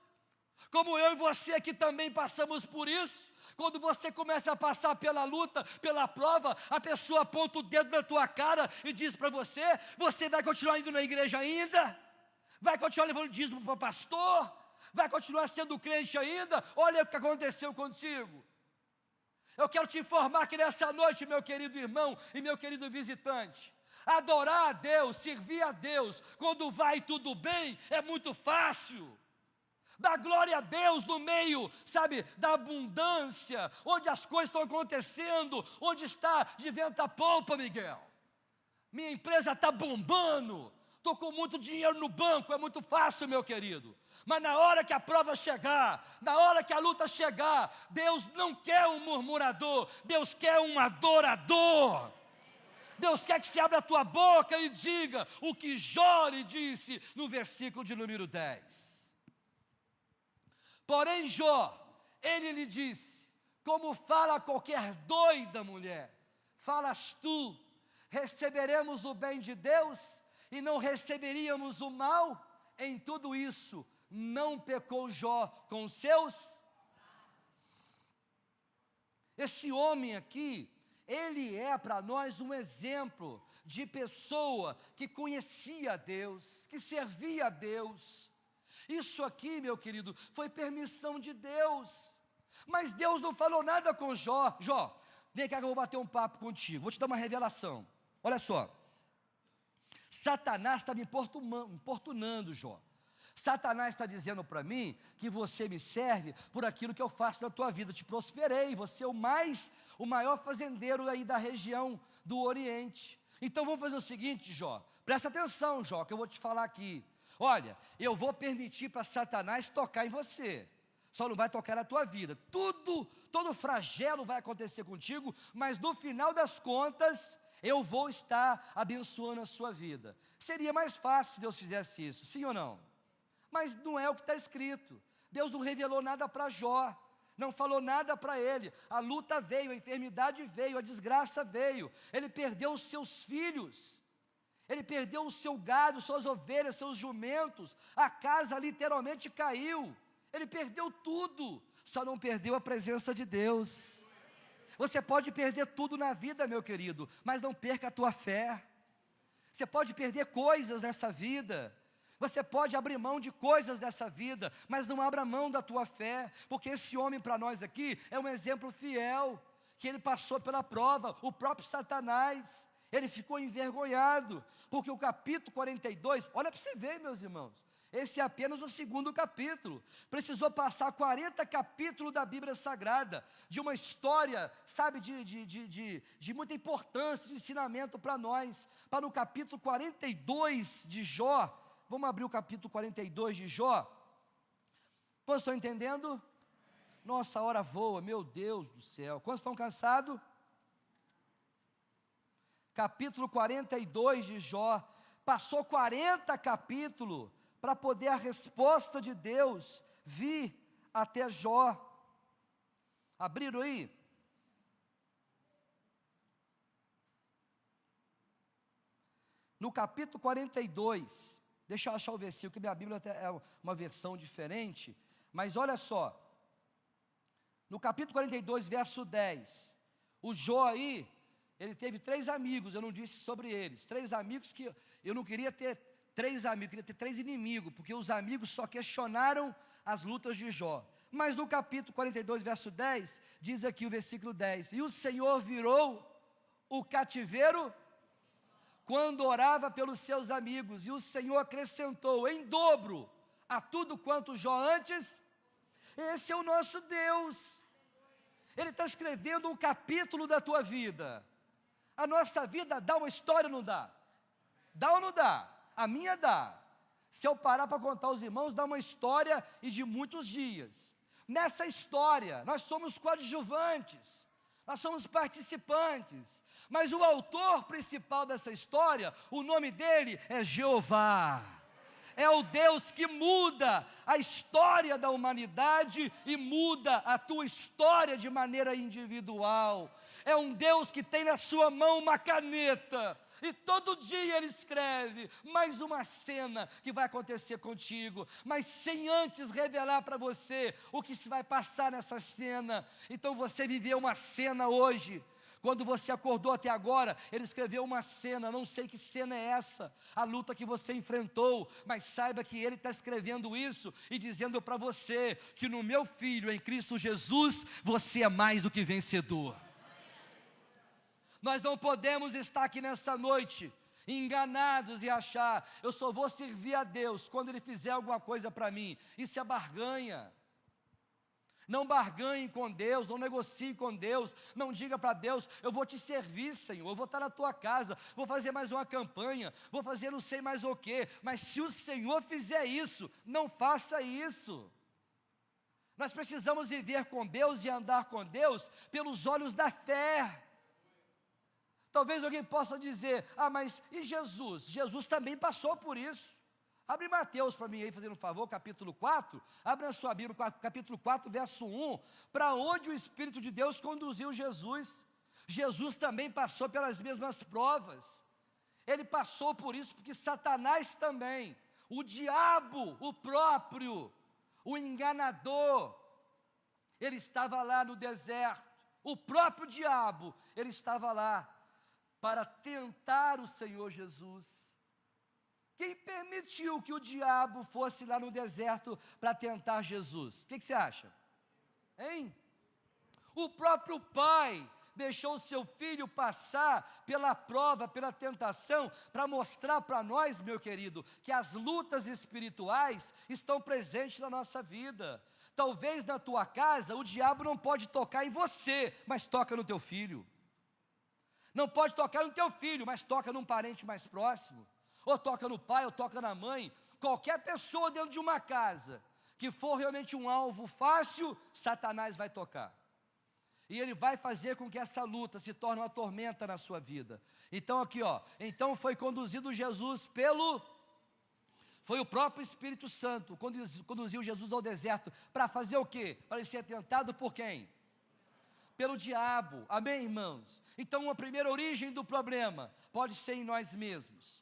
Como eu e você aqui também passamos por isso. Quando você começa a passar pela luta, pela prova, a pessoa aponta o dedo na tua cara e diz para você: você vai continuar indo na igreja ainda? Vai continuar levando dízimo para pastor? Vai continuar sendo crente ainda? Olha o que aconteceu contigo. Eu quero te informar que nessa noite, meu querido irmão e meu querido visitante, adorar a Deus, servir a Deus, quando vai tudo bem, é muito fácil. Dar glória a Deus no meio, sabe, da abundância, onde as coisas estão acontecendo, onde está de vento a polpa, Miguel. Minha empresa está bombando, estou com muito dinheiro no banco, é muito fácil, meu querido. Mas na hora que a prova chegar, na hora que a luta chegar, Deus não quer um murmurador, Deus quer um adorador. Deus quer que você abra a tua boca e diga o que Jó lhe disse no versículo de número 10. Porém Jó, ele lhe disse: como fala qualquer doida mulher, falas tu, receberemos o bem de Deus e não receberíamos o mal? Em tudo isso, não pecou Jó com os seus? Esse homem aqui, ele é para nós um exemplo de pessoa que conhecia a Deus, que servia a Deus. Isso aqui, meu querido, foi permissão de Deus. Mas Deus não falou nada com Jó. Jó, vem cá que eu vou bater um papo contigo, vou te dar uma revelação. Olha só, Satanás está me importunando, Jó. Satanás está dizendo para mim que você me serve por aquilo que eu faço na tua vida. Eu te prosperei, você é o maior fazendeiro aí da região do Oriente. Então vamos fazer o seguinte, Jó, presta atenção, Jó, que eu vou te falar aqui. Olha, eu vou permitir para Satanás tocar em você, só não vai tocar na tua vida. Todo flagelo vai acontecer contigo, mas no final das contas, eu vou estar abençoando a sua vida. Seria mais fácil se Deus fizesse isso, sim ou não? Mas não é o que está escrito. Deus não revelou nada para Jó, não falou nada para ele. A luta veio, a enfermidade veio, a desgraça veio. Ele perdeu os seus filhos, ele perdeu o seu gado, suas ovelhas, seus jumentos. A casa literalmente caiu. Ele perdeu tudo, só não perdeu a presença de Deus. Você pode perder tudo na vida, meu querido, mas não perca a tua fé. Você pode perder coisas nessa vida, você pode abrir mão de coisas dessa vida, mas não abra mão da tua fé, porque esse homem para nós aqui é um exemplo fiel, que ele passou pela prova. O próprio Satanás, ele ficou envergonhado, porque o capítulo 42, olha para você ver, meus irmãos, esse é apenas o segundo capítulo. Precisou passar 40 capítulos da Bíblia Sagrada, de uma história, sabe, de muita importância, de ensinamento para nós, para o capítulo 42 de Jó. Vamos abrir o capítulo 42 de Jó. Quantos estão entendendo? Nossa, a hora voa, meu Deus do céu. Quantos estão cansados? Capítulo 42 de Jó. Passou 40 capítulos para poder a resposta de Deus vir até Jó. Abriram aí? No capítulo 42, deixa eu achar o versículo, que minha Bíblia até é uma versão diferente, mas olha só, no capítulo 42, verso 10, o Jó aí, ele teve 3 amigos, eu não disse sobre eles, 3 amigos que eu não queria ter 3 amigos, eu queria ter 3 inimigos, porque os amigos só questionaram as lutas de Jó. Mas no capítulo 42, verso 10, diz aqui o versículo 10, e o Senhor virou o cativeiro quando orava pelos seus amigos, e o Senhor acrescentou em dobro a tudo quanto Jó antes. Esse é o nosso Deus. Ele está escrevendo um capítulo da tua vida. A nossa vida dá uma história ou não dá? Dá ou não dá? A minha dá. Se eu parar para contar aos irmãos, dá uma história e de muitos dias. Nessa história, nós somos coadjuvantes, nós somos participantes, mas o autor principal dessa história, o nome dele é Jeová. É o Deus que muda a história da humanidade e muda a tua história de maneira individual. É um Deus que tem na sua mão uma caneta, e todo dia Ele escreve mais uma cena que vai acontecer contigo, mas sem antes revelar para você o que se vai passar nessa cena. Então você viveu uma cena hoje. Quando você acordou até agora, Ele escreveu uma cena, não sei que cena é essa, a luta que você enfrentou, mas saiba que Ele está escrevendo isso e dizendo para você, que no meu Filho, em Cristo Jesus, você é mais do que vencedor. Nós não podemos estar aqui nessa noite, enganados e achar, eu só vou servir a Deus quando Ele fizer alguma coisa para mim. Isso é barganha. Não barganhe com Deus, não negocie com Deus, não diga para Deus, eu vou te servir, Senhor, eu vou estar na tua casa, vou fazer mais uma campanha, vou fazer não sei mais o quê, mas se o Senhor fizer isso, não faça isso. Nós precisamos viver com Deus e andar com Deus pelos olhos da fé. Talvez alguém possa dizer, mas e Jesus? Jesus também passou por isso. Abre Mateus para mim aí, fazendo um favor, capítulo 4, abre na sua Bíblia, capítulo 4, verso 1, para onde o Espírito de Deus conduziu Jesus. Jesus também passou pelas mesmas provas, Ele passou por isso, porque Satanás também, o diabo, o próprio, o enganador, ele estava lá no deserto, o próprio diabo, ele estava lá, para tentar o Senhor Jesus. Quem permitiu que o diabo fosse lá no deserto para tentar Jesus? O que você acha? Hein? O próprio Pai deixou o seu Filho passar pela prova, pela tentação, para mostrar para nós, meu querido, que as lutas espirituais estão presentes na nossa vida. Talvez na tua casa o diabo não pode tocar em você, mas toca no teu filho. Não pode tocar no teu filho, mas toca num parente mais próximo. Ou toca no pai, ou toca na mãe. Qualquer pessoa dentro de uma casa que for realmente um alvo fácil, Satanás vai tocar. E ele vai fazer com que essa luta se torne uma tormenta na sua vida. Então aqui então foi conduzido Jesus foi o próprio Espírito Santo, conduziu Jesus ao deserto, para fazer o quê? Para ele ser tentado por quem? Pelo diabo, amém, irmãos? Então a primeira origem do problema pode ser em nós mesmos.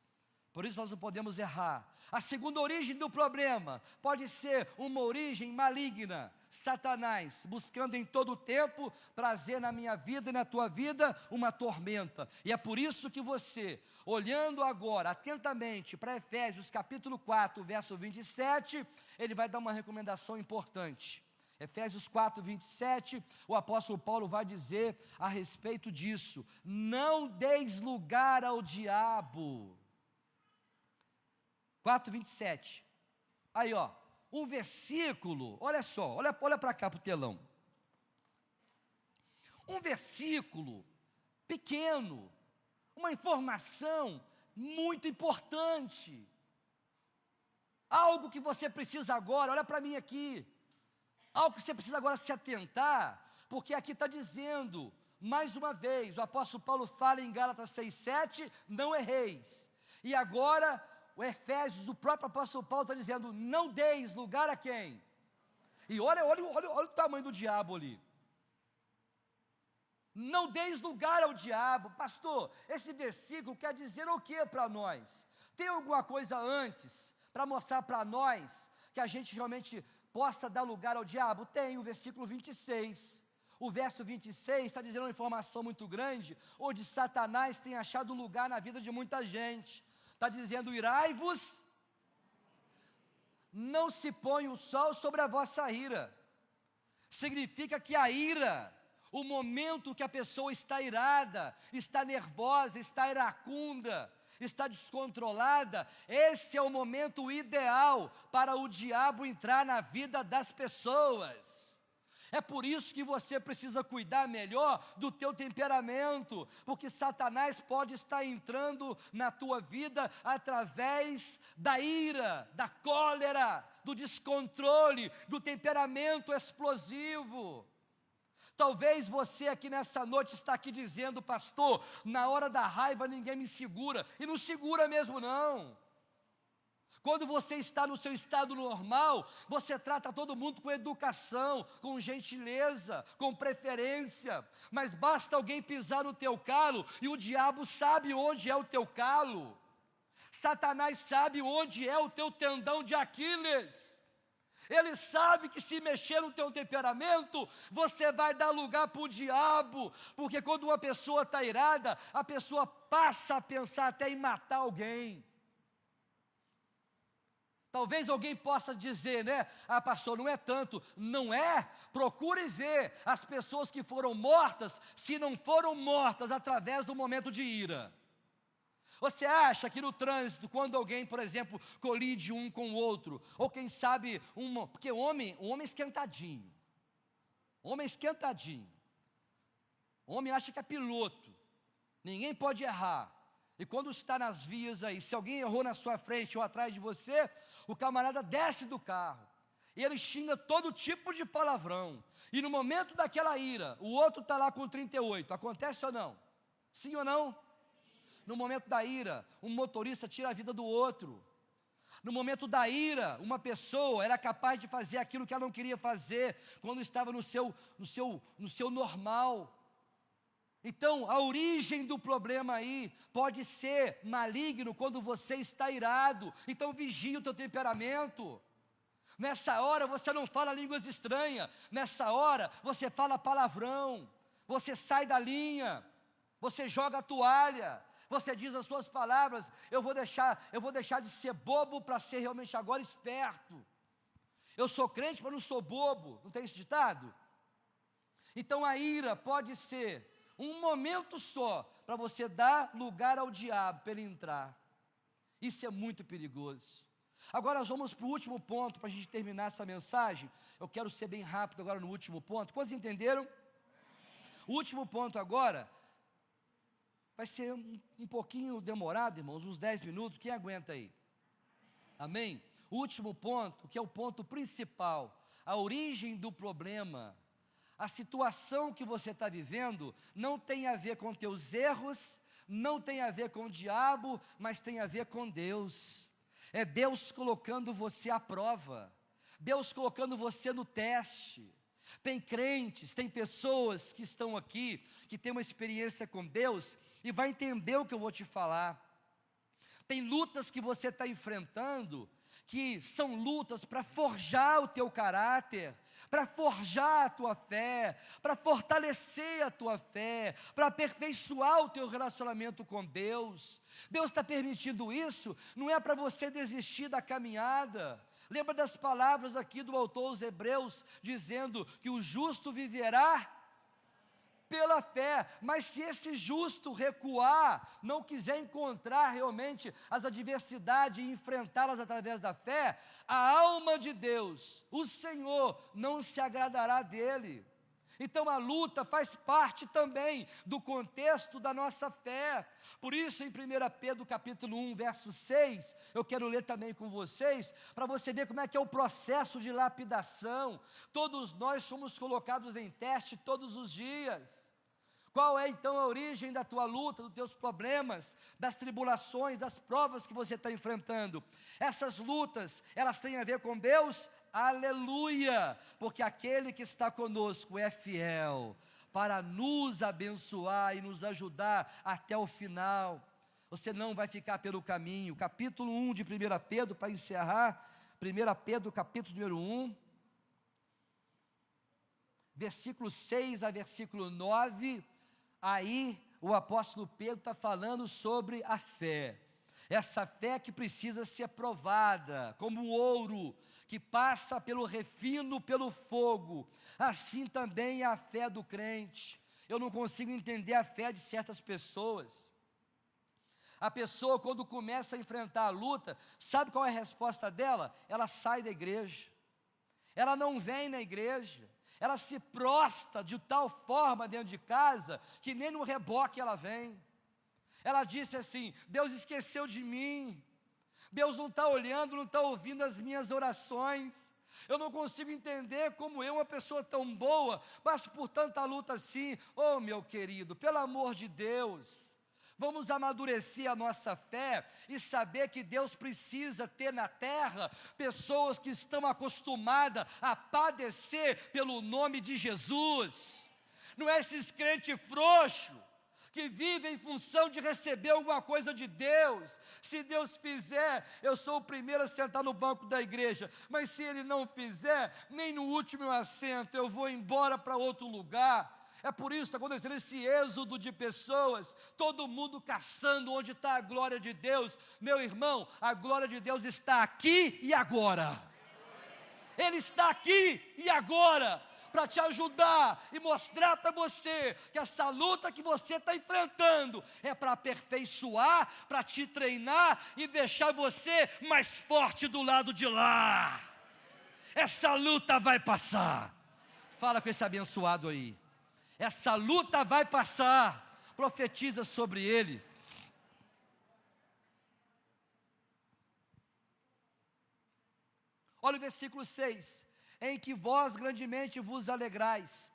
Por isso nós não podemos errar. A segunda origem do problema pode ser uma origem maligna, Satanás, buscando em todo o tempo trazer na minha vida e na tua vida uma tormenta. E é por isso que você, olhando agora atentamente para Efésios capítulo 4, verso 27, ele vai dar uma recomendação importante. Efésios 4, 27, o apóstolo Paulo vai dizer a respeito disso: não deis lugar ao diabo. 4, 27, aí um versículo, olha só, olha para cá para o telão, um versículo pequeno, uma informação muito importante, algo que você precisa agora, olha para mim aqui, algo que você precisa agora se atentar, porque aqui está dizendo, mais uma vez, o apóstolo Paulo fala em Gálatas 6,7, não erreis, e agora o Efésios, o próprio apóstolo Paulo está dizendo, não deis lugar a quem? E olha o tamanho do diabo ali. Não deis lugar ao diabo. Pastor, esse versículo quer dizer o que para nós? Tem alguma coisa antes, para mostrar para nós, que a gente realmente possa dar lugar ao diabo? Tem o versículo 26. O verso 26 está dizendo uma informação muito grande, onde Satanás tem achado lugar na vida de muita gente. Está dizendo, irai-vos, não se põe o sol sobre a vossa ira. Significa que a ira, o momento que a pessoa está irada, está nervosa, está iracunda, está descontrolada, esse é o momento ideal para o diabo entrar na vida das pessoas. É por isso que você precisa cuidar melhor do teu temperamento, porque Satanás pode estar entrando na tua vida através da ira, da cólera, do descontrole, do temperamento explosivo. Talvez você aqui nessa noite está aqui dizendo: pastor, na hora da raiva ninguém me segura, e não segura mesmo não. Quando você está no seu estado normal, você trata todo mundo com educação, com gentileza, com preferência. Mas basta alguém pisar no teu calo e o diabo sabe onde é o teu calo. Satanás sabe onde é o teu tendão de Aquiles. Ele sabe que se mexer no teu temperamento, você vai dar lugar para o diabo. Porque quando uma pessoa está irada, a pessoa passa a pensar até em matar alguém. Talvez alguém possa dizer, né? Ah, pastor, não é tanto. Não é? Procure ver as pessoas que foram mortas, se não foram mortas através do momento de ira. Você acha que no trânsito, quando alguém, por exemplo, colide um com o outro, ou quem sabe, porque o homem é esquentadinho. Homem é esquentadinho. O homem acha que é piloto. Ninguém pode errar. E quando está nas vias aí, se alguém errou na sua frente ou atrás de você, o camarada desce do carro, e ele xinga todo tipo de palavrão, e no momento daquela ira, o outro está lá com 38, acontece ou não? Sim ou não? No momento da ira, um motorista tira a vida do outro. No momento da ira, uma pessoa era capaz de fazer aquilo que ela não queria fazer, quando estava no seu normal. Então, a origem do problema aí pode ser maligno quando você está irado. Então, vigie o teu temperamento. Nessa hora você não fala línguas estranhas. Nessa hora você fala palavrão. Você sai da linha. Você joga a toalha. Você diz as suas palavras: eu vou deixar de ser bobo para ser realmente agora esperto. Eu sou crente, mas não sou bobo. Não tem esse ditado? Então, a ira pode ser um momento só, para você dar lugar ao diabo, para ele entrar. Isso é muito perigoso. Agora nós vamos para o último ponto, para a gente terminar essa mensagem. Eu quero ser bem rápido agora no último ponto. Quantos entenderam? O último ponto agora, vai ser um pouquinho demorado, irmãos, uns 10 minutos, quem aguenta aí? Amém? O último ponto, que é o ponto principal, a origem do problema. A situação que você está vivendo não tem a ver com teus erros, não tem a ver com o diabo, mas tem a ver com Deus. É Deus colocando você à prova, Deus colocando você no teste. Tem crentes, tem pessoas que estão aqui, que têm uma experiência com Deus, e vai entender o que eu vou te falar. Tem lutas que você está enfrentando, que são lutas para forjar o teu caráter, para forjar a tua fé, para fortalecer a tua fé, para aperfeiçoar o teu relacionamento com Deus. Deus está permitindo isso, não é para você desistir da caminhada. Lembra das palavras aqui do autor aos Hebreus, dizendo que o justo viverá pela fé. Mas se esse justo recuar, não quiser encontrar realmente as adversidades e enfrentá-las através da fé, a alma de Deus, o Senhor, não se agradará dele. Então a luta faz parte também do contexto da nossa fé. Por isso em 1 Pedro capítulo 1, verso 6, eu quero ler também com vocês, para você ver como é que é o processo de lapidação. Todos nós somos colocados em teste todos os dias. Qual é então a origem da tua luta, dos teus problemas, das tribulações, das provas que você está enfrentando? Essas lutas, elas têm a ver com Deus? Aleluia! Porque aquele que está conosco é fiel para nos abençoar e nos ajudar até o final. Você não vai ficar pelo caminho. Capítulo 1 de 1 Pedro, para encerrar, 1 Pedro capítulo número 1, versículo 6 a versículo 9, aí o apóstolo Pedro está falando sobre a fé. Essa fé que precisa ser provada, como o ouro, que passa pelo refino, pelo fogo. Assim também é a fé do crente. Eu não consigo entender a fé de certas pessoas. A pessoa, quando começa a enfrentar a luta, sabe qual é a resposta dela? Ela sai da igreja. Ela não vem na igreja. ela se prostra de tal forma dentro de casa, que nem no reboque ela vem. Ela disse assim: Deus esqueceu de mim, Deus não está olhando, não está ouvindo as minhas orações, eu não consigo entender como eu, uma pessoa tão boa, passo por tanta luta assim. Oh, meu querido, pelo amor de Deus, vamos amadurecer a nossa fé e saber que Deus precisa ter na terra pessoas que estão acostumadas a padecer pelo nome de Jesus. Não é esses crentes frouxos que vivem em função de receber alguma coisa de Deus. Se Deus fizer, eu sou o primeiro a sentar no banco da igreja, mas se Ele não fizer, nem no último assento, eu vou embora para outro lugar. É por isso que está acontecendo esse êxodo de pessoas, todo mundo caçando onde está a glória de Deus. Meu irmão, a glória de Deus está aqui e agora. Ele está aqui e agora, para te ajudar e mostrar para você que essa luta que você está enfrentando é para aperfeiçoar, para te treinar e deixar você mais forte do lado de lá. Essa luta vai passar. Fala com esse abençoado aí. Essa luta vai passar. Profetiza sobre ele. Olha o versículo 6. Em que vós grandemente vos alegrais,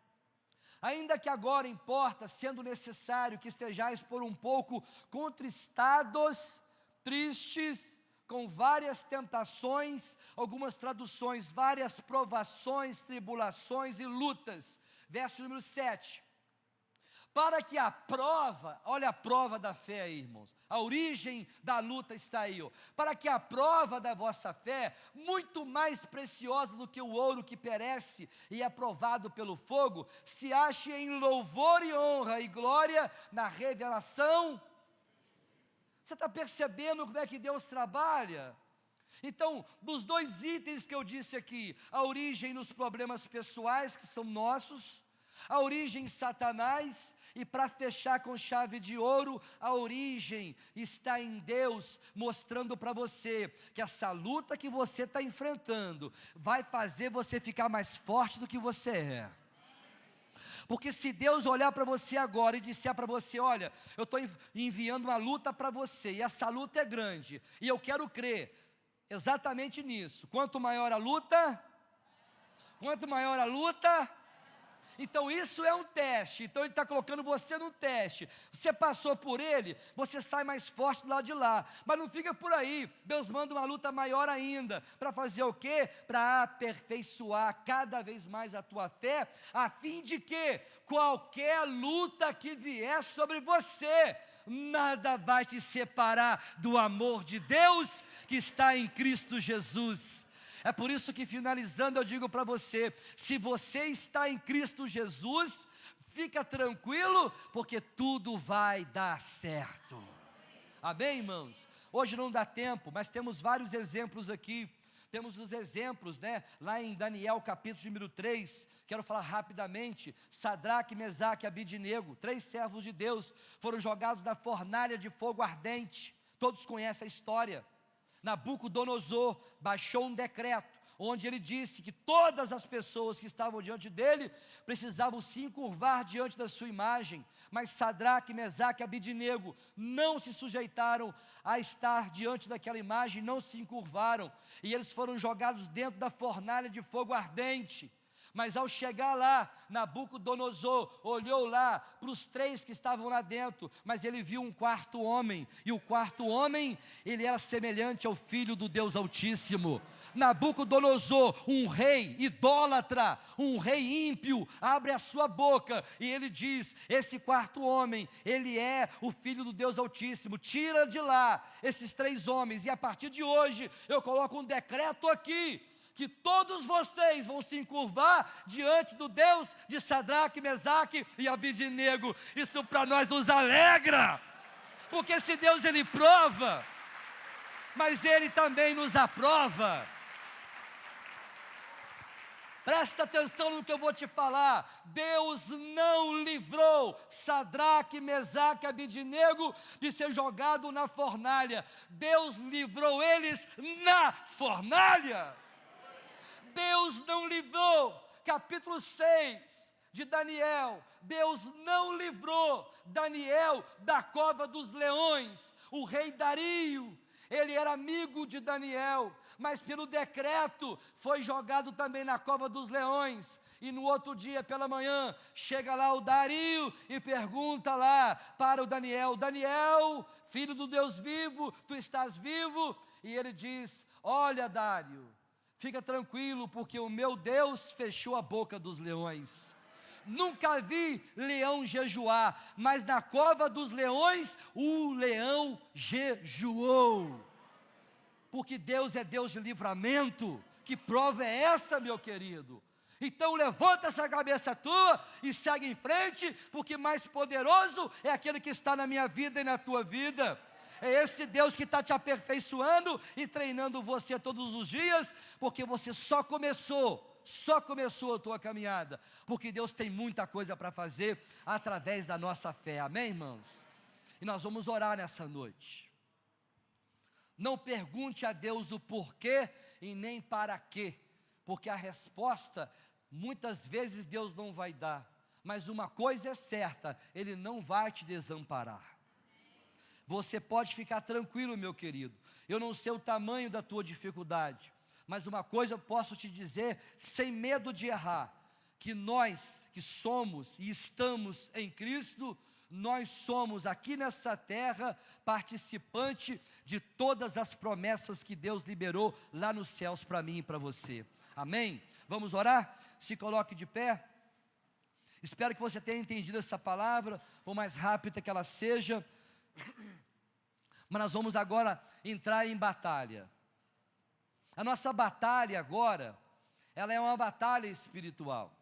ainda que agora importa, sendo necessário, que estejais por um pouco contristados, tristes, com várias tentações, algumas traduções, várias provações, tribulações e lutas. Verso número 7. Para que a prova, olha a prova da fé aí, irmãos, a origem da luta está aí, ó. Para que a prova da vossa fé, muito mais preciosa do que o ouro que perece e é provado pelo fogo, se ache em louvor e honra e glória na revelação. Você está percebendo como é que Deus trabalha? Então, dos dois itens que eu disse aqui, a origem nos problemas pessoais que são nossos, a origem em Satanás, e para fechar com chave de ouro, a origem está em Deus, mostrando para você que essa luta que você está enfrentando vai fazer você ficar mais forte do que você é. Porque se Deus olhar para você agora e disser para você: olha, eu estou enviando uma luta para você, e essa luta é grande, e eu quero crer exatamente nisso. Quanto maior a luta, então isso é um teste. Então ele está colocando você no teste. Você passou por ele, você sai mais forte do lado de lá. Mas não fica por aí. Deus manda uma luta maior ainda. Para fazer o quê? Para aperfeiçoar cada vez mais a tua fé, a fim de que qualquer luta que vier sobre você, nada vai te separar do amor de Deus que está em Cristo Jesus. É por isso que, finalizando, eu digo para você: se você está em Cristo Jesus, fica tranquilo, porque tudo vai dar certo. Amém, irmãos? Hoje não dá tempo, mas temos vários exemplos aqui. Temos os exemplos, lá em Daniel capítulo número 3, quero falar rapidamente. Sadraque, Mesaque e Abidinego, 3 servos de Deus, foram jogados na fornalha de fogo ardente. Todos conhecem a história. Nabucodonosor baixou um decreto, onde ele disse que todas as pessoas que estavam diante dele, precisavam se encurvar diante da sua imagem, mas Sadraque, Mesaque e Abidinego não se sujeitaram a estar diante daquela imagem, não se encurvaram, e eles foram jogados dentro da fornalha de fogo ardente. Mas ao chegar lá, Nabucodonosor olhou lá para os 3 que estavam lá dentro, mas ele viu um quarto homem, e o quarto homem, ele era semelhante ao Filho do Deus Altíssimo. Nabucodonosor, um rei idólatra, um rei ímpio, abre a sua boca e ele diz: esse quarto homem, ele é o Filho do Deus Altíssimo, tira de lá esses 3 homens, e a partir de hoje, eu coloco um decreto aqui, que todos vocês vão se encurvar diante do Deus de Sadraque, Mesaque e Abidinego. Isso para nós nos alegra, porque esse Deus ele prova, mas ele também nos aprova. Presta atenção no que eu vou te falar. Deus não livrou Sadraque, Mesaque e Abidinego de ser jogado na fornalha. Deus livrou eles na fornalha. Deus não livrou capítulo 6 de Daniel, Deus não livrou Daniel da cova dos leões. O rei Dario, ele era amigo de Daniel, mas pelo decreto foi jogado também na cova dos leões. E no outro dia pela manhã, chega lá o Dario e pergunta lá para o Daniel: Daniel, filho do Deus vivo, tu estás vivo? E ele diz: olha, Dario, fica tranquilo, porque o meu Deus fechou a boca dos leões. Nunca vi leão jejuar, mas na cova dos leões, o leão jejuou. Porque Deus é Deus de livramento. Que prova é essa, meu querido? Então levanta essa cabeça tua e segue em frente, porque mais poderoso é aquele que está na minha vida e na tua vida. É esse Deus que está te aperfeiçoando e treinando você todos os dias, porque você só começou a tua caminhada, porque Deus tem muita coisa para fazer através da nossa fé, amém, irmãos? E nós vamos orar nessa noite. Não pergunte a Deus o porquê e nem para quê, porque a resposta, muitas vezes Deus não vai dar, mas uma coisa é certa, Ele não vai te desamparar. Você pode ficar tranquilo, meu querido. Eu não sei o tamanho da tua dificuldade, mas uma coisa eu posso te dizer, sem medo de errar, que nós que somos e estamos em Cristo, nós somos aqui nessa terra participante de todas as promessas que Deus liberou lá nos céus para mim e para você. Amém? Vamos orar? Se coloque de pé. Espero que você tenha entendido essa palavra, por mais rápida que ela seja. Mas nós vamos agora entrar em batalha. A nossa batalha agora, ela é uma batalha espiritual.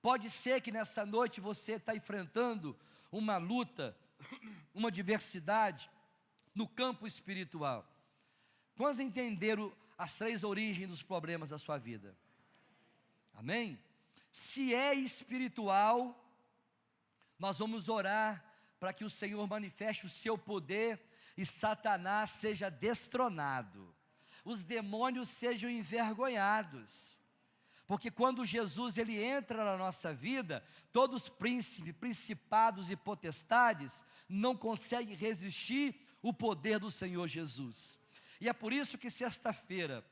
Pode ser que nessa noite você está enfrentando uma luta, uma adversidade no campo espiritual. Vamos entender as 3 origens dos problemas da sua vida. Amém? Se é espiritual, nós vamos orar para que o Senhor manifeste o seu poder e Satanás seja destronado, os demônios sejam envergonhados. Porque quando Jesus ele entra na nossa vida, todos os príncipes, principados e potestades não conseguem resistir o poder do Senhor Jesus. E é por isso que sexta-feira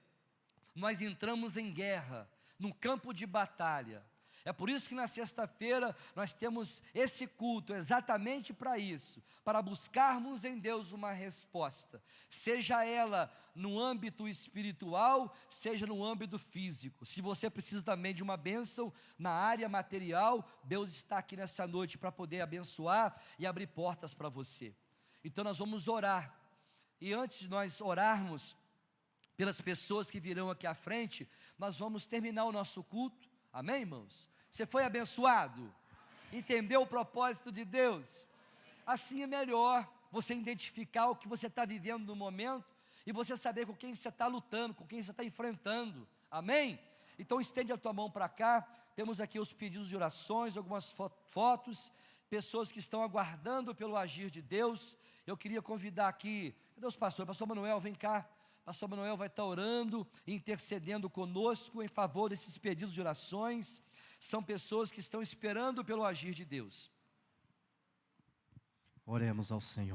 nós entramos em guerra, num campo de batalha. É por isso que na sexta-feira nós temos esse culto exatamente para isso, para buscarmos em Deus uma resposta, seja ela no âmbito espiritual, seja no âmbito físico. Se você precisa também de uma bênção na área material, Deus está aqui nessa noite para poder abençoar e abrir portas para você. Então nós vamos orar, e antes de nós orarmos pelas pessoas que virão aqui à frente, nós vamos terminar o nosso culto, amém, irmãos? Você foi abençoado? Entendeu o propósito de Deus? Assim é melhor você identificar o que você está vivendo no momento e você saber com quem você está lutando, com quem você está enfrentando, amém? Então estende a tua mão para cá, temos aqui os pedidos de orações, algumas fotos, pessoas que estão aguardando pelo agir de Deus. Eu queria convidar aqui, cadê os pastores? Pastor Manuel, vem cá. Pastor Manuel vai estar orando, intercedendo conosco em favor desses pedidos de orações. São pessoas que estão esperando pelo agir de Deus. Oremos ao Senhor.